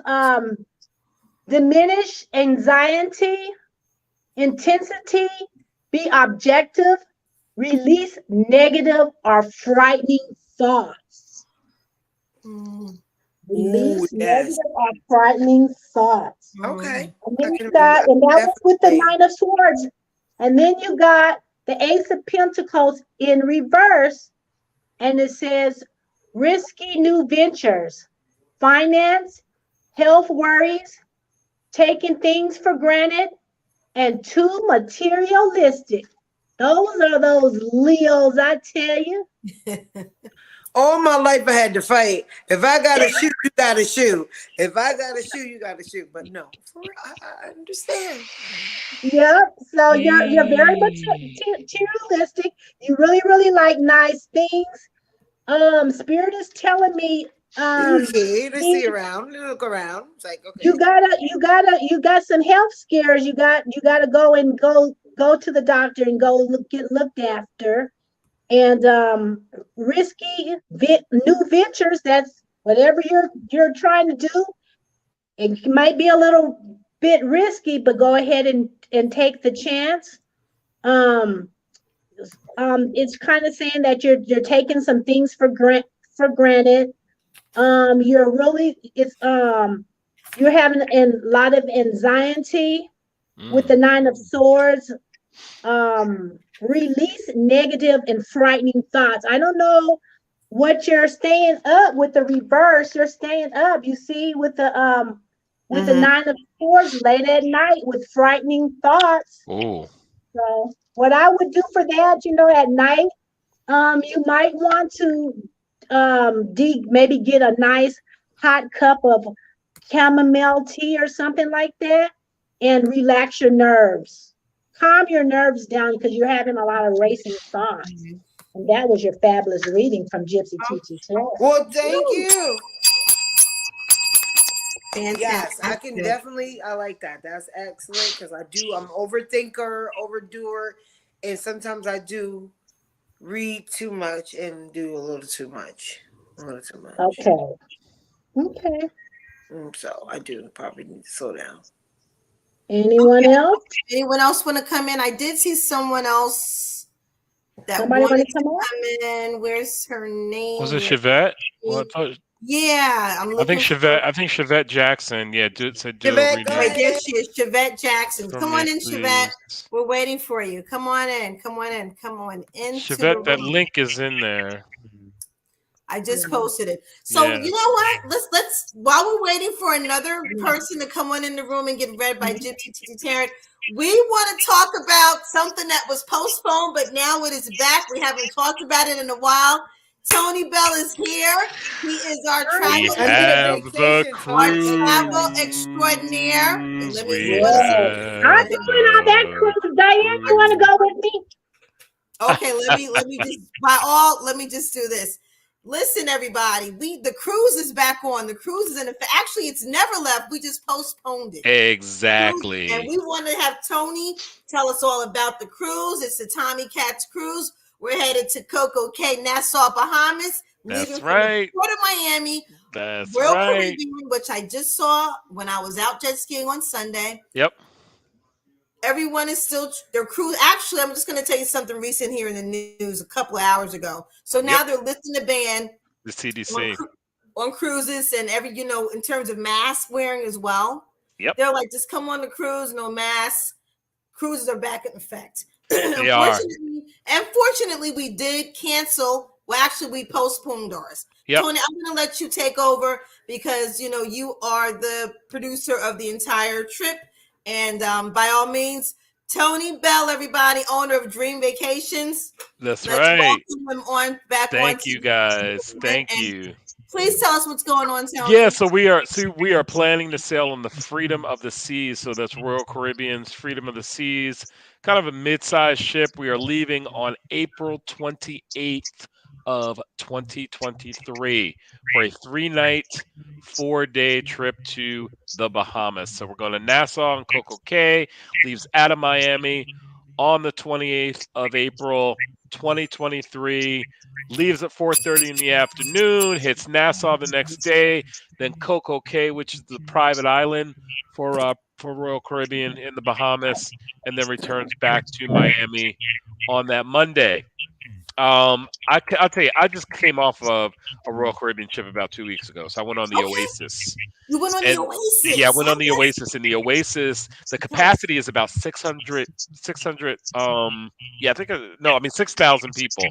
diminish anxiety, intensity, be objective, release negative or frightening thoughts. Release negative or frightening thoughts. Okay. And then you got, and that was with the Nine of Swords. And then you got the Ace of Pentacles in reverse. And it says risky new ventures, finance, health worries, taking things for granted, and too materialistic. Those are those Leos, I tell you. All my life I had to fight. If I got a shoe, you got a shoe. If I got a shoe, you got a shoe. But no, I understand. Yep. So you're very materialistic. You really, really like nice things. Spirit is telling me okay, to see around, look around. It's like, okay. You got some health scares. You gotta go to the doctor and get looked after. And risky new ventures, that's whatever you're trying to do. It might be a little bit risky, but go ahead and take the chance. It's kind of saying that you're taking some things for granted. You're having a lot of anxiety with the Nine of Swords. Release negative and frightening thoughts. I don't know what you're staying up with the reverse. You're staying up, you see, with the Nine of Swords late at night with frightening thoughts. Oh. So what I would do for that, at night, you might want to maybe get a nice hot cup of chamomile tea or something like that and relax your nerves. calm your nerves down because you're having a lot of racing thoughts. And that was your fabulous reading from Gypsy Titi Terror. Well, thank you. Fantastic. Yes, I can definitely. I like that. That's excellent because I'm overthinker, overdoer, and sometimes I do read too much and do a little too much. Okay. So I do probably need to slow down. Anyone else? Anyone else want to come in? I did see someone else that Somebody wanted to come come in. Where's her name? Was it Chevette? Well, yeah, I think Chevette Jackson. Yeah, said do a reading. Right, there she is, Chevette Jackson. Come on in, Chevette. We're waiting for you. Come on in. Chevette, that link is in there. I just posted it. So you know what? Let's while we're waiting for another person to come on in the room and get read by Gypsy Titi Tarrant, we want to talk about something that was postponed, but now it is back. We haven't talked about it in a while. Tony Bell is here. He is our travel extraordinaire. I'm doing all that cruise. Diane, you want to go with me? Okay, let me just do this. Listen, everybody, the cruise is back on. The cruise is actually it's never left. We just postponed it. Exactly. And we want to have Tony tell us all about the cruise. It's the Tommy Katz cruise. We're headed to Coco Cay, Nassau, Bahamas. That's right. Port of Miami. That's Royal right. Caribbean, which I just saw when I was out jet skiing on Sunday. Yep. Everyone is still their cruise. Actually, I'm just going to tell you something recent here in the news a couple of hours ago. So now they're lifting the ban. The CDC on cruises and in terms of mask wearing as well. Yep. They're like, just come on the cruise, no mask. Cruises are back in effect. Unfortunately, we did cancel. Well, actually, we postponed ours. Yep. Tony, I'm going to let you take over because you are the producer of the entire trip. And by all means, Tony Bell, everybody, owner of Dream Vacations. That's right. Welcome him Thank you, guys. Thank you. Please tell us what's going on, Tony. Yeah, so we are planning to sail on the Freedom of the Seas. So that's Royal Caribbean's Freedom of the Seas, kind of a mid-sized ship. We are leaving on April 28th of 2023 for a 3-night, 4-day trip to the Bahamas. So we're going to Nassau and Coco Cay, leaves out of Miami on the 28th of April, 2023, leaves at 4:30 in the afternoon, hits Nassau the next day, then Coco Cay, which is the private island for Royal Caribbean in the Bahamas, and then returns back to Miami on that Monday. I'll tell you, I just came off of a Royal Caribbean trip about 2 weeks ago. So I went on the Oasis. You went on the Oasis? Yeah, I went on the Oasis. And the Oasis, the capacity is about 600, I think, 6,000 people.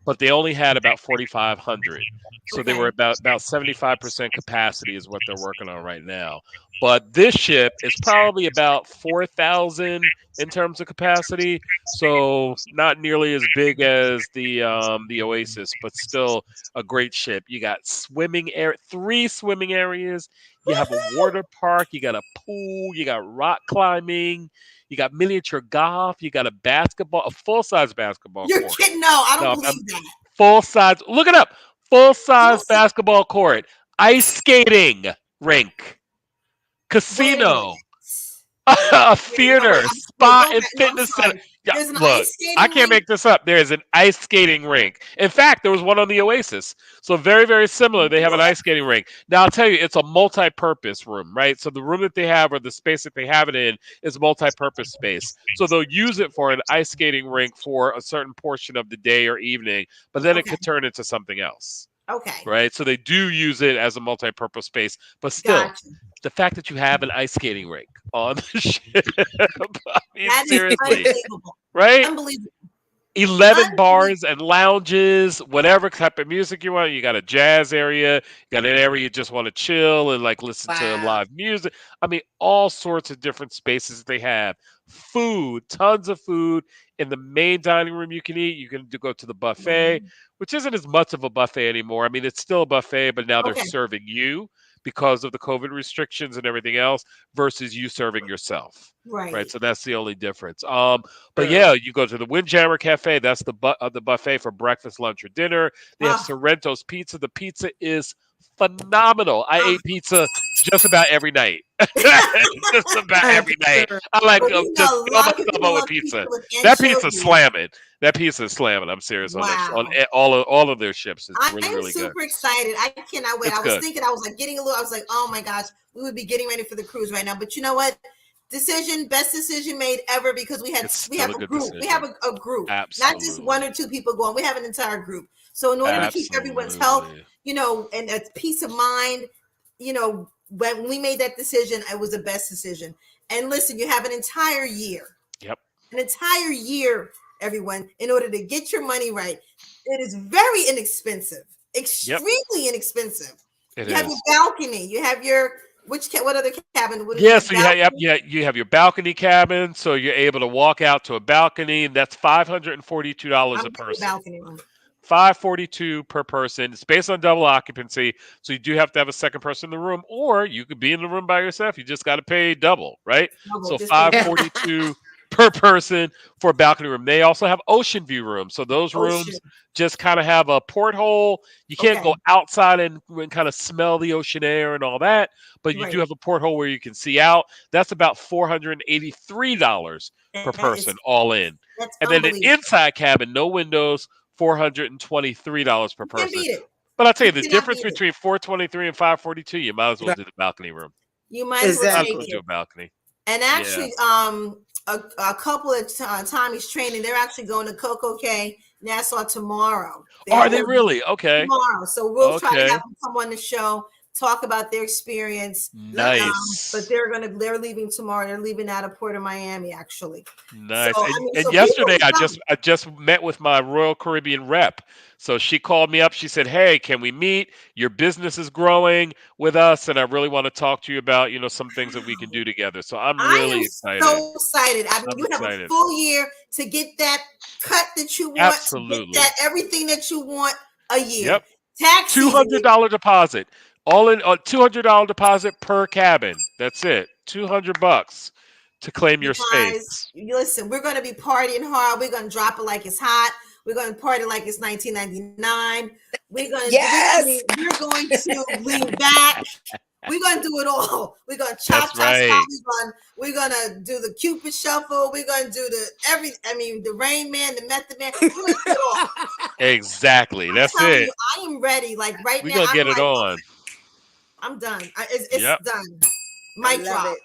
But they only had about 4,500. So they were about 75% capacity is what they're working on right now. But this ship is probably about 4,000 in terms of capacity, so not nearly as big as the Oasis, but still a great ship. You got 3 swimming areas. You have a water park. You got a pool. You got rock climbing. You got miniature golf. You got a full-size basketball court. You're kidding? No, I don't believe that. Full-size. Look it up. Full-size basketball court. Ice skating rink. Casino, a theater, spa, and fitness center. Yeah, look, I can't make this up. There is an ice skating rink. In fact, there was one on the Oasis. So very, very similar. They have an ice skating rink. Now, I'll tell you, it's a multi-purpose room, right? So the room that they have or the space that they have it in is a multi-purpose space. So they'll use it for an ice skating rink for a certain portion of the day or evening, but then it could turn into something else. Okay. Right? So they do use it as a multi-purpose space, but still, the fact that you have an ice skating rink on the ship, seriously, right? Unbelievable. 11 bars and lounges, whatever type of music you want. You got a jazz area, you got an area you just want to chill and listen to live music. I mean, all sorts of different spaces they have. Food, tons of food. In the main dining room you can eat. You can go to the buffet, which isn't as much of a buffet anymore. I mean, it's still a buffet, but now they're serving you. because of the COVID restrictions and everything else versus you serving yourself. Right. So that's the only difference. But yeah, you go to the Windjammer Cafe. That's the buffet for breakfast, lunch, or dinner. They have Sorrento's Pizza. The pizza is phenomenal. I ate pizza just about every night. Just about every night. I like just fill myself up with pizza. That pizza's slamming. That pizza is slamming. I'm serious on that. On all of their ships. It's really, really good. I'm super excited. I cannot wait. I was thinking, I was like getting a little, I was like, oh my gosh, we would be getting ready for the cruise right now. But you know what? Best decision made ever, because we have a group. Decision. We have a group. Absolutely. Not just one or two people going. We have an entire group. So in order to keep everyone's health, and a peace of mind, when we made that decision, it was the best decision. And listen, you have an entire year. Yep. An entire year, everyone, in order to get your money right. It is very inexpensive. Extremely inexpensive. You have your balcony. You have your what other cabin? You have your balcony cabin, so you're able to walk out to a balcony, and that's $542 a person. Balcony room. $542 per person. It's based on double occupancy, so you do have to have a second person in the room, or you could be in the room by yourself. You just got to pay double, right? So $542 per person for a balcony room. They also have ocean view rooms, so those rooms just kind of have a porthole. You can't go outside and kind of smell the ocean air and all that, but you do have a porthole where you can see out. That's about $483 per person, all in. And then an inside cabin, no windows, $423 per person. But I'll tell you, the difference between $423 and $542, you might as well do the balcony room. You might as well do a balcony. And actually, a couple of Tommy's training, they're actually going to Coco Cay, Nassau tomorrow. Are they really? Okay. Tomorrow. So we'll try to have them come on the show, talk about their experience. Nice. But they're leaving tomorrow. They're leaving out of Port of Miami, actually. Nice. So, and yesterday I just met with my Royal Caribbean rep. So she called me up. She said, "Hey, can we meet? Your business is growing with us, and I really want to talk to you about, some things that we can do together." So I'm really excited. So excited. You have a full year to get that cut that you want. Absolutely. Get everything that you want a year. Yep. Tax $200 deposit. All in $200 deposit per cabin. That's it. $200 to claim your space. Listen, we're going to be partying hard. We're going to drop it like it's hot. We're going to party like it's 1999. We're going to lean back. We're going to do it all. We're going to chop. We're going to do the Cupid shuffle. We're going to do the Rain Man, the Method Man. We're going to do it all. Exactly. That's it. I am ready. Like right now. We're going to get it on. I'm done. It's done. Mic drop.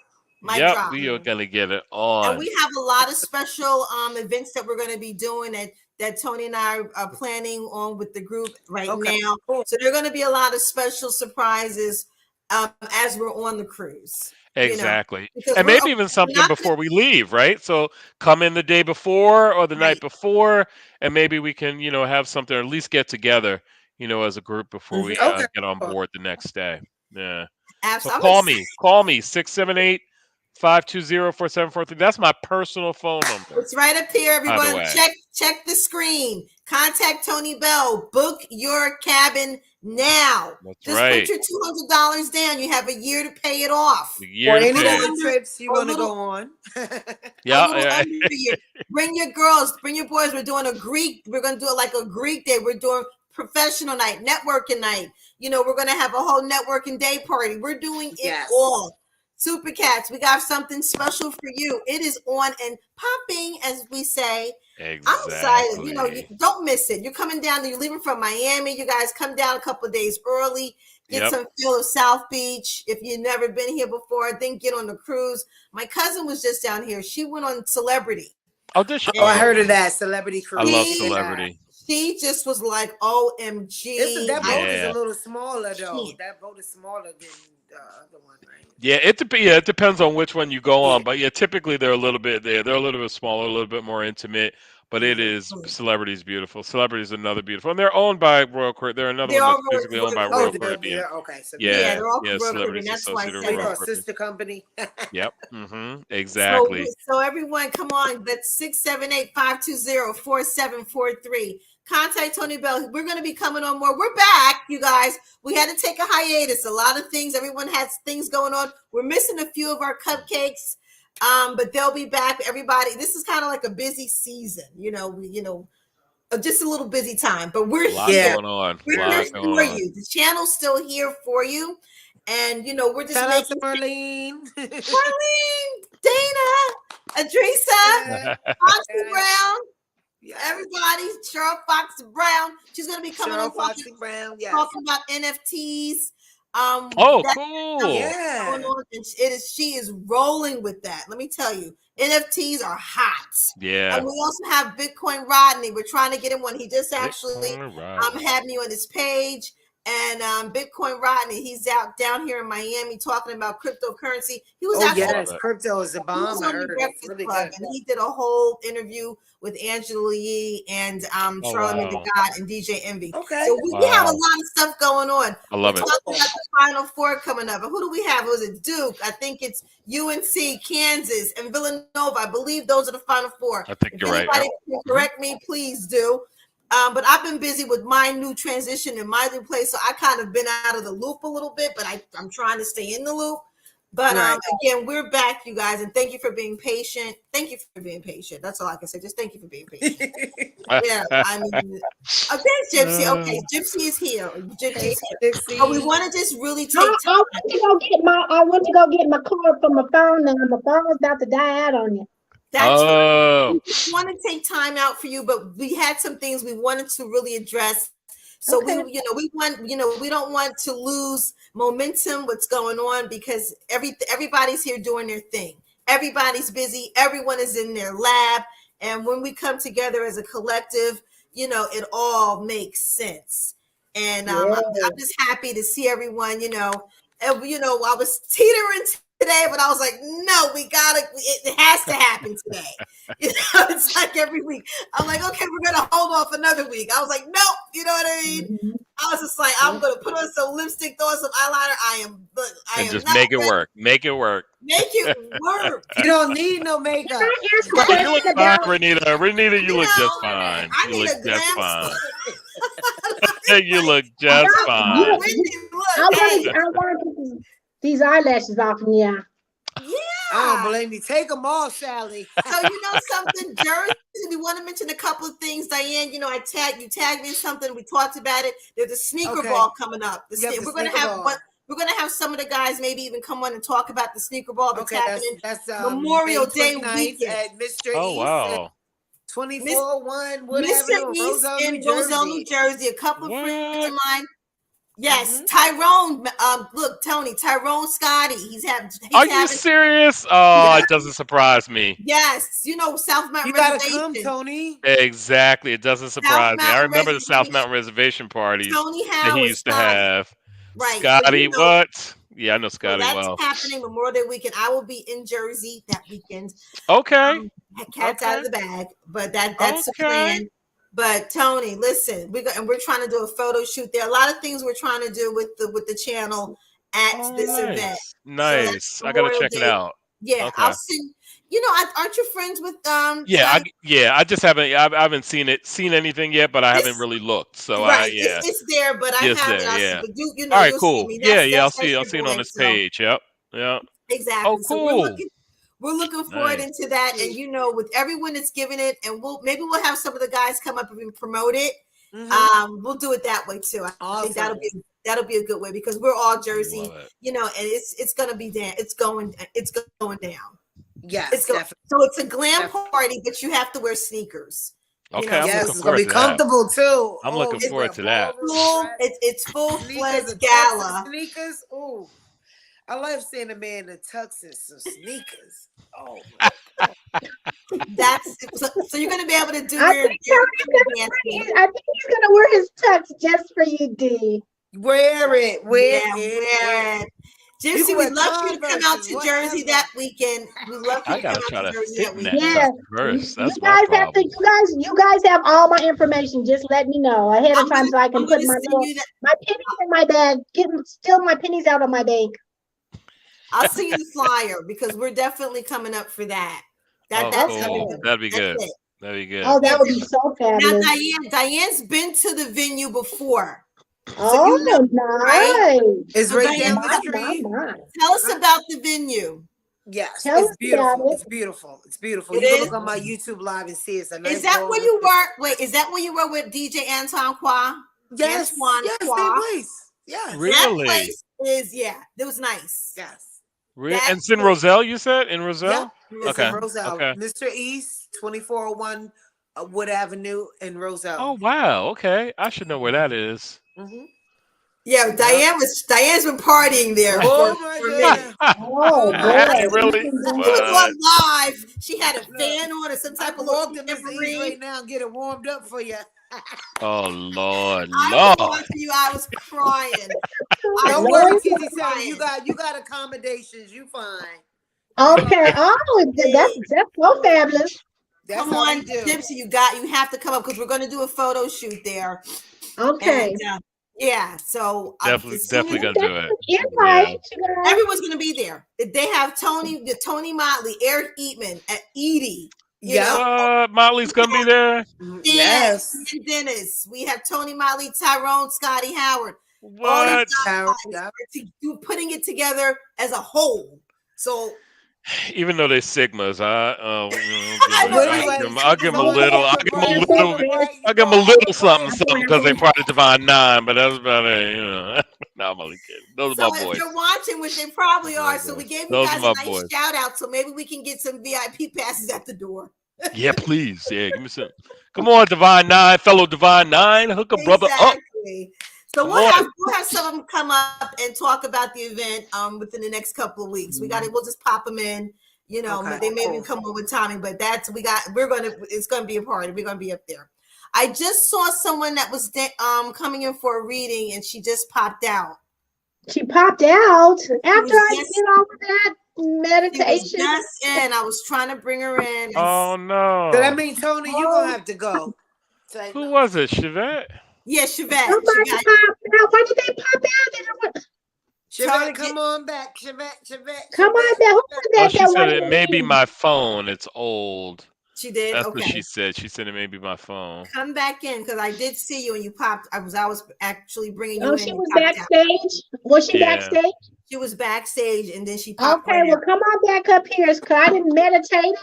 Drop. We are going to get it on. And we have a lot of special events that we're going to be doing that Tony and I are planning on with the group right now. Cool. So there are going to be a lot of special surprises as we're on the cruise. Exactly. And maybe even something before we leave, right? So come in the day before or the night before, and maybe we can, have something, or at least get together, as a group before we get on board the next day. Yeah. Absolutely. So call me 678-520-4743. That's my personal phone number. It's right up here, everyone. Check the screen. Contact Tony Bell. Book your cabin now. Just put your $200 down. You have a year to pay it off. Or any other trips you want to go on. Bring your girls, bring your boys. We're doing we're going to do it like a Greek day. We're doing professional night, networking night. We're going to have a whole networking day party. We're doing it all. Super Cats, we got something special for you. It is on and popping, as we say. Exactly. I'm excited. You don't miss it. You're coming down. You're leaving from Miami. You guys come down a couple of days early. Get some feel of South Beach. If you've never been here before, then get on the cruise. My cousin was just down here. She went on Celebrity. Oh, did she? I heard of that Celebrity cruise. I love Celebrity. She just was like, OMG. That boat is a little smaller, though. That boat is smaller than the other one, right? Yeah, it depends on which one you go on. But typically they're a little bit smaller, a little bit more intimate. But it is Celebrity is beautiful. Celebrity is another beautiful, and they're owned by Royal Caribbean. They're another one that's physically owned by Royal Caribbean. Okay, so yeah, they're all Royal Celebrity's Caribbean. That's why I associated said with Royal a Caribbean. sister company. Yep. Exactly. So everyone, come on. That's 678-520-4743. Contact Tony Bell. We're going to be coming on more. We're back, you guys. We had to take a hiatus. A lot of things. Everyone has things going on. We're missing a few of our cupcakes. But they'll be back. Everybody, this is kind of like a busy season, just a little busy time. But we're here. Going on. We're here for you. The channel's still here for you, and we're just making. Marlene, Dana, Adresa, Foxy Brown, everybody. Cheryl Foxy Brown. She's gonna be coming on talking about NFTs. Cool. Yeah. She is rolling with that. Let me tell you, NFTs are hot. Yeah. And we also have Bitcoin Rodney. We're trying to get him one. He just actually had me on his page. And Bitcoin Rodney, he's out down here in Miami talking about cryptocurrency. He was crypto is a bomb. He was on the Breakfast Club, and he did a whole interview with Angela Yee and Charlamagne the God and DJ Envy. Okay. So we have a lot of stuff going on. I love it. We're talking about the Final Four coming up. And who do we have? Was it Duke? I think it's UNC, Kansas, and Villanova. I believe those are the Final Four. I think you're right. If anybody can correct me, please do. But I've been busy with my new transition and my new place, so I kind of been out of the loop a little bit, but I'm trying to stay in the loop. But again, we're back, you guys, and thank you for being patient. Thank you for being patient. That's all I can say. Just thank you for being patient. I mean, okay, Gypsy. Okay, Gypsy is here. Gypsy's here. But we want to just really take time. I went to go get my card from my phone, and my phone was about to die out on you. That's we want to take time out for you, but we had some things we wanted to really address. So we don't want to lose momentum, what's going on, because everybody's here doing their thing. Everybody's busy. Everyone is in their lab. And when we come together as a collective, it all makes sense. And I'm just happy to see everyone, I was teetering today, but I was like, no, it has to happen today. It's like every week. I'm like, okay, we're going to hold off another week. I was like, no, you know what I mean? Mm-hmm. I was just like, I'm going to put on some lipstick, throw on some eyeliner. I am just make it work. Make it work. Make it work. You don't need no makeup. You look fine, Renita. Renita, you look just fine. You look just fine. You look just fine. I want to get these eyelashes off me. Yeah. I don't blame you. Take them all, Sally. So something, Jersey. We want to mention a couple of things, Diane. You tagged me in something. We talked about it. There's a sneaker ball coming up. We're going to have We're going to have some of the guys maybe even come on and talk about the sneaker ball that's happening. That's Memorial Day weekend at Mr. East. Oh wow. 24-1, whatever. Mr. East in Roselle, New Jersey. A couple of friends of mine. Yes, Tyrone. Look, Tony, Tyrone Scotty. Are you serious? Oh, it doesn't surprise me. Yes, South Mountain Reservation. You gotta come, Tony. Exactly, it doesn't surprise me. I remember the South Mountain Reservation parties that he used to have. Right, Scotty, what? Yeah, I know Scotty well. That's happening Memorial Day weekend. I will be in Jersey that weekend. Okay. Cat's out of the bag, but that's the plan. But Tony, listen, we're trying to do a photo shoot. There are a lot of things we're trying to do with the channel at this event. Nice. So I gotta check it out. Yeah, okay. I'll send. Aren't you friends with Yeah, I just haven't. I haven't seen anything yet, but I haven't really looked. So it's there, but I haven't. Yeah. All right, cool. I'll see it on this page. Yep. Exactly. Oh, cool. So we're looking forward into that, and with everyone that's giving it, and we'll have some of the guys come up and promote it. Mm-hmm. We'll do it that way too. I think that'll be a good way because we're all Jersey, and it's gonna be down. It's going down. Yes, definitely. So it's a glam party, but you have to wear sneakers. Okay, it's gonna be comfortable too. I'm looking forward to that. It's full-fledged gala. Sneakers, ooh. I love seeing a man in tux and some sneakers. Oh, so you're gonna be able to do I think he's gonna wear his tux just for you, D. Wear it. Gypsy, we'd love you to come out to Jersey that weekend. We'd love you to come out to Jersey that weekend. Yeah, you guys have all my information. Just let me know ahead of time so I can put my pennies in my bag. Steal my pennies out of my bank. I'll see you the flyer because we're definitely coming up for that. That'd be good. That'd be good. Oh, that would be so fabulous. Now, Diane's been to the venue before. So nice. Right? It's right down the street. Tell us about the venue. Yes, it's beautiful. It's beautiful. It's beautiful. You can look on my YouTube live and see it. Is that where you were? Wait, is that where you were with DJ Antoine Qua? Yes. Yes, place. Yes. Really? That place is, it was nice. Yes. Really? And it's in Roselle, you said? In Roselle? Yeah, it's in Roselle. Okay. Mr. East, 2401 Wood Avenue in Roselle. Oh, wow. Okay. I should know where that is. Mm-hmm. Yeah, Diane's been partying there. Oh my goodness! Oh, really? She was on live. She had a fan on or some type of walk in this right now and get it warmed up for you. Oh Lord, I was watching you. I was crying. Don't worry, TT. You got accommodations. You fine. Okay. Oh, that's so fabulous. Come on, Gypsy. You have to come up because we're going to do a photo shoot there. Okay. And, so definitely gonna do it. Yeah. Everyone's gonna be there. They have Tony Motley, Eric Eatman, Edie. Motley's gonna be there. Yes, and Dennis. We have Tony Motley, Tyrone, Scotty Howard. What? Putting it together as a whole. So. Even though they're Sigmas, I'll give them a little. I'll give them a little something because they part of Divine Nine. But that's about it, No, I'm only kidding. Those are my boys. If you're watching, which they probably are, so we gave you guys a nice shout out. So maybe we can get some VIP passes at the door. Yeah, please. Yeah, give me some. Come on, Divine Nine, fellow Divine Nine, hook a brother up. So we'll have some of them come up and talk about the event within the next couple of weeks. We'll just pop them in, they may even come over with Tommy, but it's gonna be a party. We're gonna be up there. I just saw someone that was coming in for a reading and she just popped out. She popped out after I did all of that meditation. I was trying to bring her in. Oh no. But I mean, Tony, you're gonna have to go. Who was it? Chevette? Yeah, Chevette. Somebody popped out. Why did they pop out? Chevette, come on back. Chevette. Come on back. Who was that? She said it may be my phone. It's old. She did. That's what she said. She said it may be my phone. Come back in because I did see you and you popped. I was actually bringing you in. Oh, she was backstage. Was she backstage? She was backstage and then she popped. Okay, well, come on back up here because I didn't meditate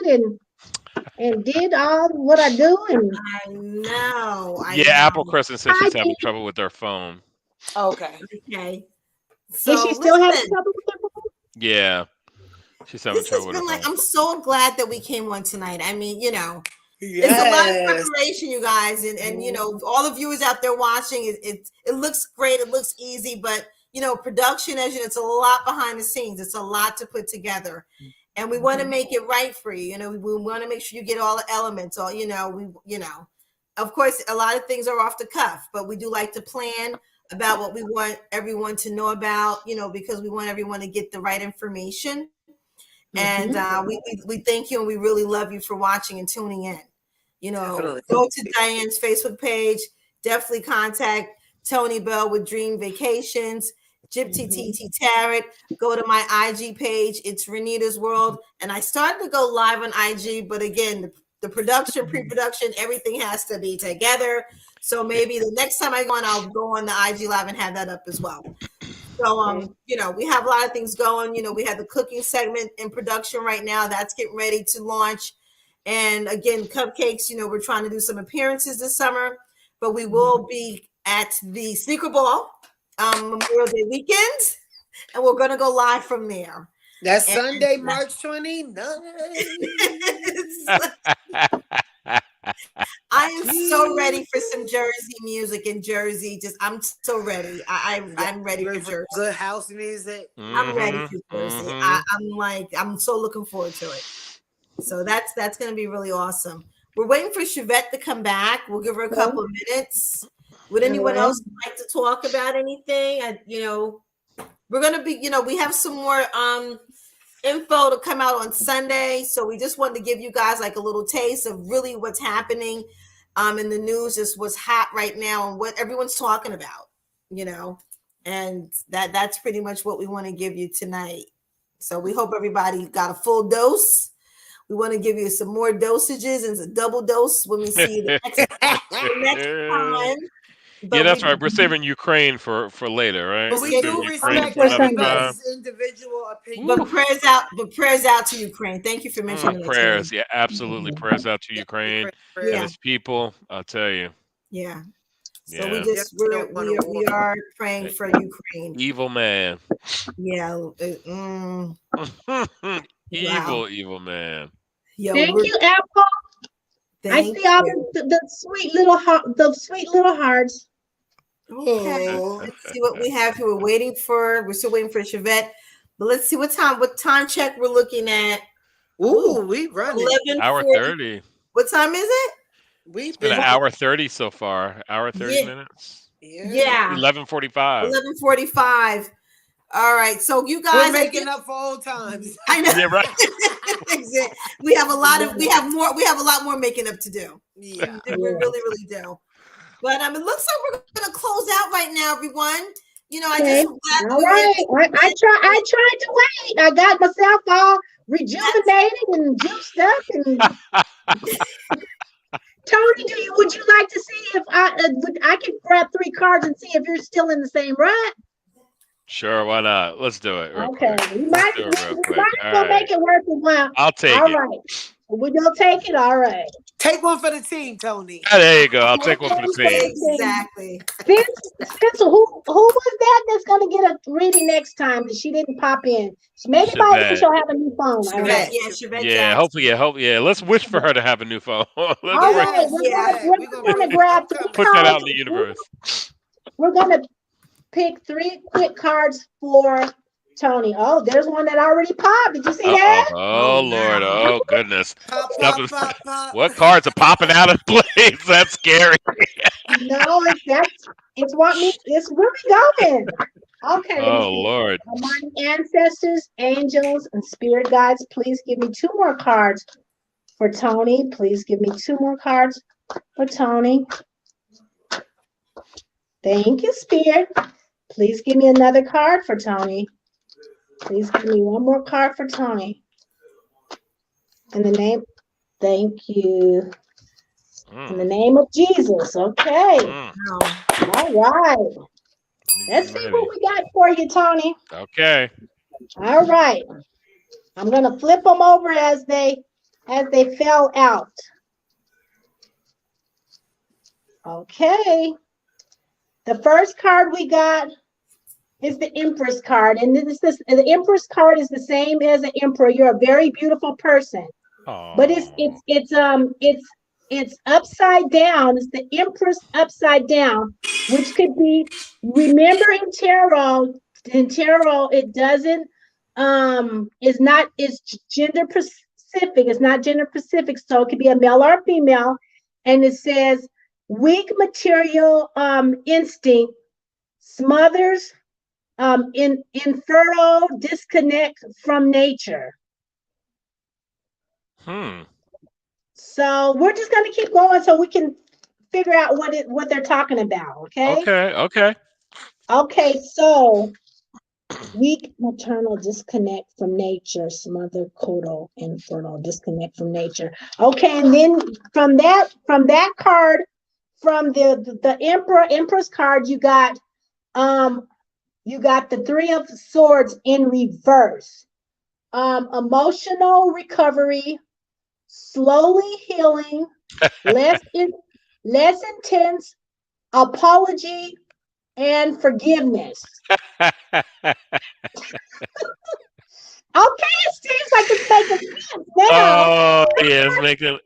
and did all what I do. And I know. Apple Crescent says she's having trouble with her phone. Okay. So is she still having trouble with her phone? Yeah. She's having trouble with her phone. I'm so glad that we came on tonight. I mean, it's a lot of preparation, you guys, and all the viewers out there watching. It looks great. It looks easy, but production, it's a lot behind the scenes. It's a lot to put together. And we want to make it right for you. We want to make sure you get all the elements. Or of course, a lot of things are off the cuff, but we do like to plan about what we want everyone to know about. Because we want everyone to get the right information. And we thank you and we really love you for watching and tuning in. Go to Diane's Facebook page. Definitely contact Tony Bell with Dream Vacations. Gypsy TT Tarot. Go to my IG page. It's Renita's World. And I started to go live on IG, but again, the production, pre-production, everything has to be together. So maybe the next time I go on, I'll go on the IG live and have that up as well. So, we have a lot of things going. We have the cooking segment in production right now. That's getting ready to launch. And again, cupcakes, we're trying to do some appearances this summer, but we will be at the Sneaker Ball Memorial Day weekend, and we're going to go live from there. That's Sunday, March 29th. I am so ready for some Jersey music in Jersey. I'm so ready. I'm ready for Jersey. Good house music. I'm ready for Jersey. I'm so looking forward to it. So that's going to be really awesome. We're waiting for Chevette to come back. We'll give her a couple of minutes. Would anyone else like to talk about anything? we're gonna be, we have some more info to come out on Sunday. So we just wanted to give you guys like a little taste of really what's happening in the news, is what's hot right now and what everyone's talking about, and that's pretty much what we want to give you tonight. So we hope everybody got a full dose. We want to give you some more dosages and a double dose when we see you the next time. But that's right. We're saving Ukraine for later, right? But we do respect everybody's individual opinion. But prayers out to Ukraine. Thank you for mentioning that. Prayers, yeah, absolutely. Prayers out to Ukraine and its people. I'll tell you. Yeah. So we are praying for Ukraine. Evil man. Yeah. Evil man. Yo, thank you, Apple. I see all the sweet little hearts. Okay, let's see what we have here. We're still waiting for Chevette, but let's see what time check we're looking at. Ooh, we running 1:30. What time is it? It's been 1:30 so far. 1:30 minutes. Yeah. 11:45. 11:45. All right, so you guys are making up for old times. I know. Yeah, right. we have a lot more making up to do. Yeah, we really do. But it looks like we're gonna close out right now, everyone. All right. I tried to wait. I got myself all rejuvenated and juiced up. And Tony, would you like to see if I can grab 3 cards and see if you're still in the same rut? Sure, why not? Let's do it. Okay, we might make it worth a while. I'll take it. All right, we're gonna take it. All right. Take one for the team, Tony. There you go. I'll take one for the team. Exactly. Spencer, who was that's gonna get a reading next time that she didn't pop in? Maybe she'll have a new phone. Yeah, hopefully. Yeah. Let's wish for her to have a new phone. All right, we're gonna grab. Put that out in the universe. We're gonna pick 3 quick cards for Tony. Oh, there's one that already popped. Did you see that? Oh, Lord. Oh, goodness. Pop. What cards are popping out of place? That's scary. No, it's where we going. Okay. Oh, Lord. My ancestors, angels, and spirit guides, please give me 2 more cards for Tony. Please give me 2 more cards for Tony. Thank you, Spirit. Please give me another card for Tony. Please give me 1 more card for Tony. In the name, thank you. In the name of Jesus. Okay. All right. Let's see what we got for you, Tony. Okay. All right. I'm gonna flip them over as they fell out. Okay. The first card we got is the Empress card, and the Empress card is the same as an emperor. You're a very beautiful person. Aww. But it's upside down. It's the Empress upside down, which could be, remember in tarot it doesn't it's gender specific. It's not gender specific, so it could be a male or a female, and it says weak material instinct smothers infertile disconnect from nature. So we're just going to keep going so we can figure out what they're talking about. Okay, so weak maternal disconnect from nature, smother coital infertile disconnect from nature. Okay, and then from that card, from the Empress card, you got the 3 of Swords in reverse. Emotional recovery, slowly healing, less intense, apology, and forgiveness. Okay, it seems like it's making sense now. Oh, yeah, it's making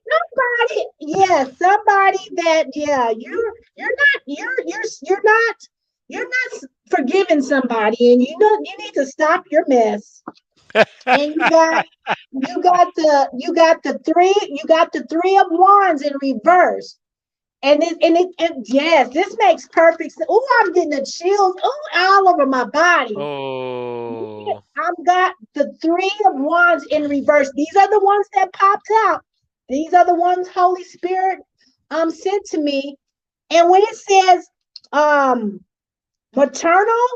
somebody that you're not forgiving somebody, and you need to stop your mess. And you got the 3 of Wands in reverse, And yes, this makes perfect sense. Oh, I'm getting the chills. Oh, all over my body. Oh. I've got the 3 of Wands in reverse. These are the ones that popped out. These are the ones Holy Spirit sent to me. And when it says maternal,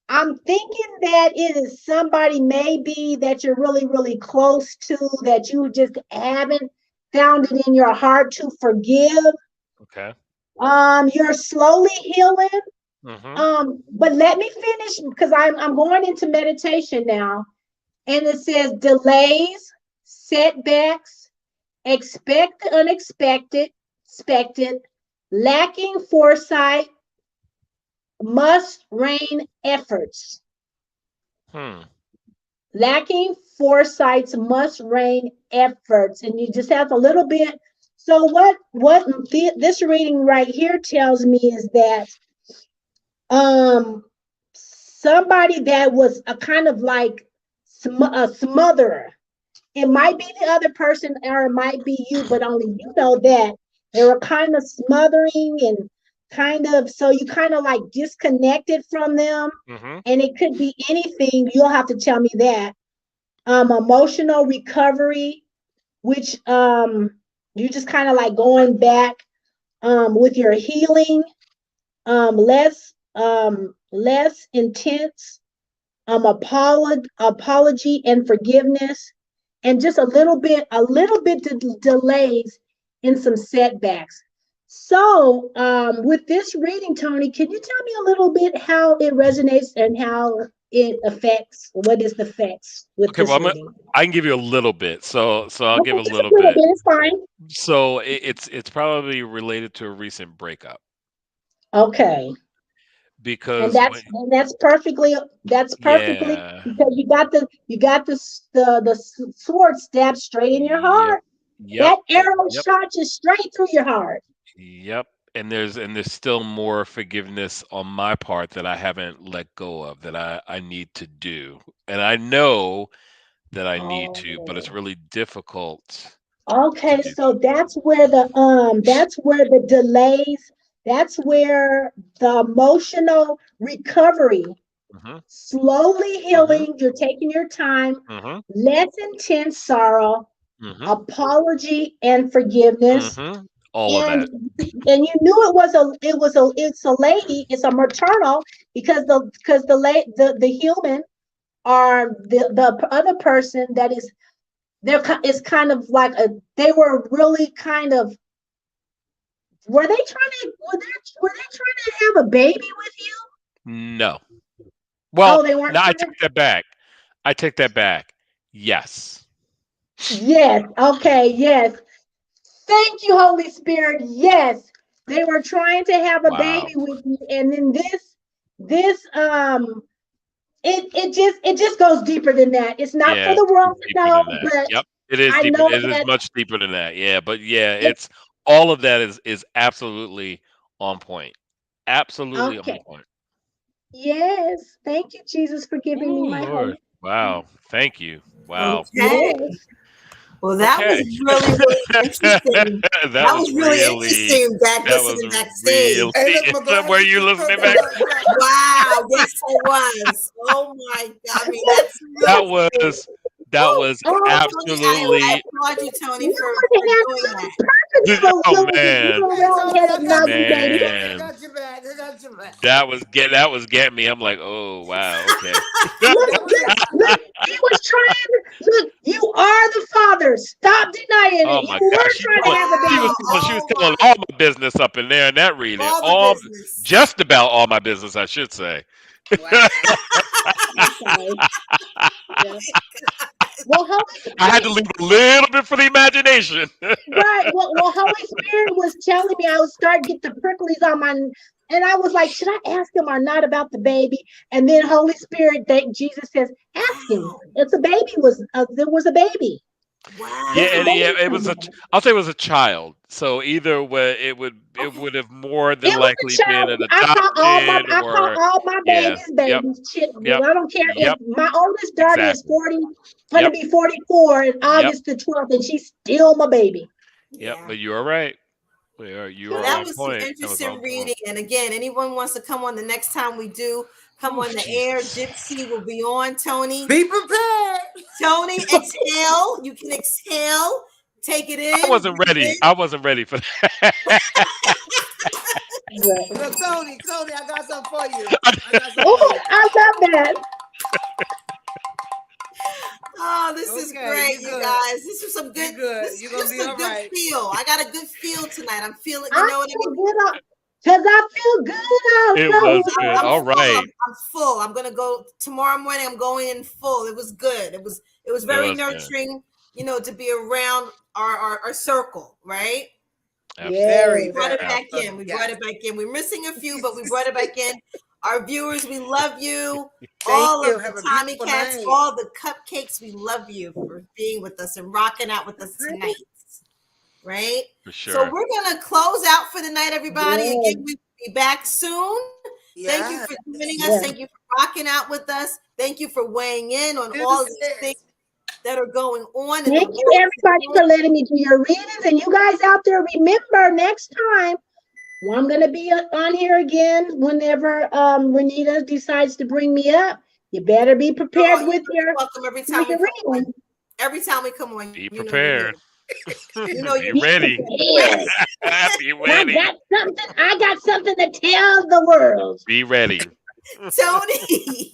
I'm thinking that it is somebody maybe that you're really, really close to, that you just haven't found it in your heart to forgive. Okay. You're slowly healing. Mm-hmm. But let me finish, because I'm going into meditation now. And it says delays, setbacks, expect the unexpected, expected, lacking foresight, must reign efforts. Lacking foresight's must reign efforts. And you just have a little bit. So what this reading right here tells me is that somebody that was a kind of like a smotherer. It might be the other person, or it might be you, but only you know that. They were kind of smothering and kind of, so you kind of like disconnected from them. Mm-hmm. And it could be anything. You'll have to tell me that. Emotional recovery, which you just kind of like going back with your healing, less intense, apology and forgiveness, and just a little bit delays in some setbacks. So with this reading, Tony, can you tell me a little bit how it resonates and how it affects, what is the effects with this reading? I can give you a little bit. So I'll give a little bit. bit. It's fine. So it's probably related to a recent breakup. Okay. Because that's perfectly because you got the sword stabbed straight in your heart. That arrow shot just straight through your heart. Yep. And there's still more forgiveness on my part that I haven't let go of, that I need to do. And I know that I need to, but it's really difficult. Okay, so that's where the delays, that's where the emotional recovery, slowly healing, you're taking your time, less intense sorrow, apology and forgiveness. All of that. And you knew it's a lady, it's a maternal, because the human, or the other person that is there, is kind of like they were really kind of, were they trying to have a baby with you? No. Well, they weren't. No, I take that back. Yes. Yes. Okay. Yes. Thank you, Holy Spirit. Yes, they were trying to have a baby with you, and then this it just goes deeper than that. It's not for the world to know, but it is I deeper. know it is much deeper than that. Yeah, but it's all of that is absolutely on point. Absolutely on point. Yes. Thank you, Jesus, for giving me my Lord. hope. Wow. Thank you. Wow. Okay. Yes. Well, that was really, really interesting. That was really interesting back listening backstage. Hey, look, were you listening back? Wow, yes, I was. Oh my God. I mean, that's really that was absolutely. I applaud you, Tony, for doing that. Oh man, that was getting me. I'm like, oh wow, okay. Look, he was trying. Look, you are the father. Stop denying it. Oh my you gosh, were trying to have a baby. She was telling all my business up in there in that reading. Just about all my business, I should say. Wow. Well, I had to leave a little bit for the imagination. Right. Well, Holy Spirit was telling me I would start get the pricklies on my, and I was like, should I ask him or not about the baby? And then Holy Spirit, Jesus says, ask him. It's a baby. There was a baby. Wow. It was I'll say it was a child. So either way, it would have more than likely been an adopted. I call all my babies babies. Yep. I don't care if my oldest daughter is 40, going to be 44 in August the 12th, and she's still my baby. Yep, but you are right. You are that on was point. some interesting reading. And again, anyone wants to come on the next time we do come on the air, Gypsy will be on. Tony, be prepared. Tony, exhale. You can exhale. Take it in. I wasn't ready. I wasn't ready for that. Look, Tony, I got something for you. I love that. Oh, this is great, you guys. This is some good. This is a good feel. I got a good feel tonight. I'm feeling. You know what I mean? Because I feel good. It was good. All right. I'm full. I'm gonna go tomorrow morning. I'm going in full. It was good. It was very nurturing. You know, to be around our circle, right? Absolutely. We brought it back in. We brought it back in. We're missing a few, but we brought it back in. Our viewers, we love you. All of the Tommy Cats, all the cupcakes, we love you for being with us and rocking out with us tonight. Right? For sure. So we're going to close out for the night, everybody. Again, we'll be back soon. Thank you for joining us. Thank you for rocking out with us. Thank you for weighing in on all these things that are going on. Thank you, everybody, for letting me do your readings. And you guys out there, remember, next time, well, I'm going to be on here again whenever Renita decides to bring me up. You better be prepared with your welcome every time we come on. Every time we come on, be prepared. You know, be ready. Be ready. I got something to tell the world. Be ready. Tony,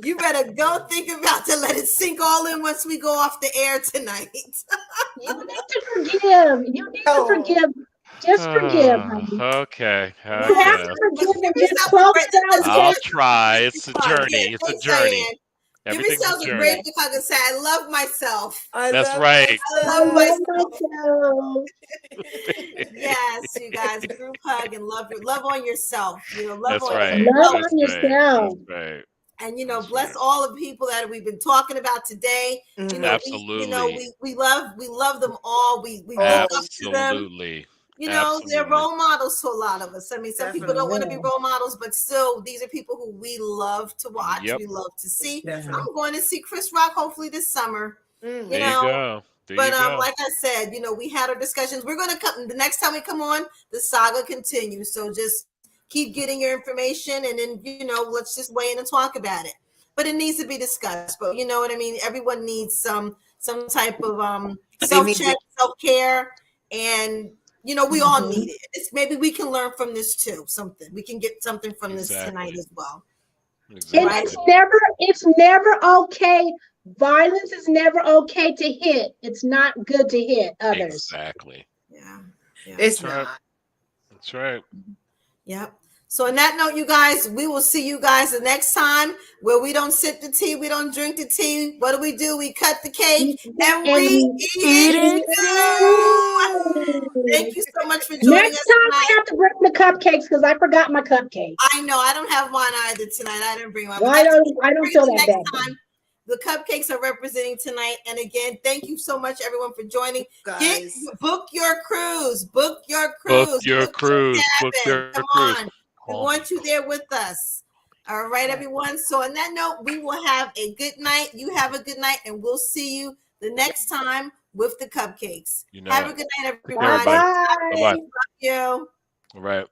you better go think about to let it sink all in once we go off the air tonight. You need to forgive. You need to forgive. Just forgive, honey. Okay. You have to forgive and just close it out. I'll try. It's a journey. It's a journey. Give yourself a break to hug and say, I love myself. That's right. I love myself. Yes, you guys, group hug and love on yourself. You know, love on yourself. Right. And you know, bless all the people that we've been talking about today. You know, absolutely. We love them all. We look up to them. You know, they're role models to a lot of us. I mean, some people don't want to be role models, but still, these are people who we love to watch. We love to see. I'm going to see Chris Rock hopefully this summer. You know, but like I said, you know, we had our discussions. We're going to come the next time we come on. The saga continues. So just keep getting your information, and then you know, let's just weigh in and talk about it. But it needs to be discussed. But you know what I mean. Everyone needs some type of self-check, self-care, and you know, we all need it. Maybe we can learn from this too. We can get something from this tonight as well. And it's never okay. Violence is never okay to hit. It's not good to hit others. Exactly. Yeah. It's not. That's right. Yep. So on that note, you guys, we will see you guys the next time where we don't sip the tea, we don't drink the tea. What do? We cut the cake and we eat it. Thank you so much for joining us. Next time I have to bring the cupcakes because I forgot my cupcakes. I know. I don't have mine either tonight. I didn't bring mine. Well, I don't feel that bad. The cupcakes are representing tonight. And again, thank you so much, everyone, for joining. Book your cruise. Book your cruise. Book your cruise. Come on. We want you there with us. All right, everyone. So on that note, we will have a good night. You have a good night, and we'll see you the next time with the cupcakes. Have a good night, everyone. Bye. Love you. All right.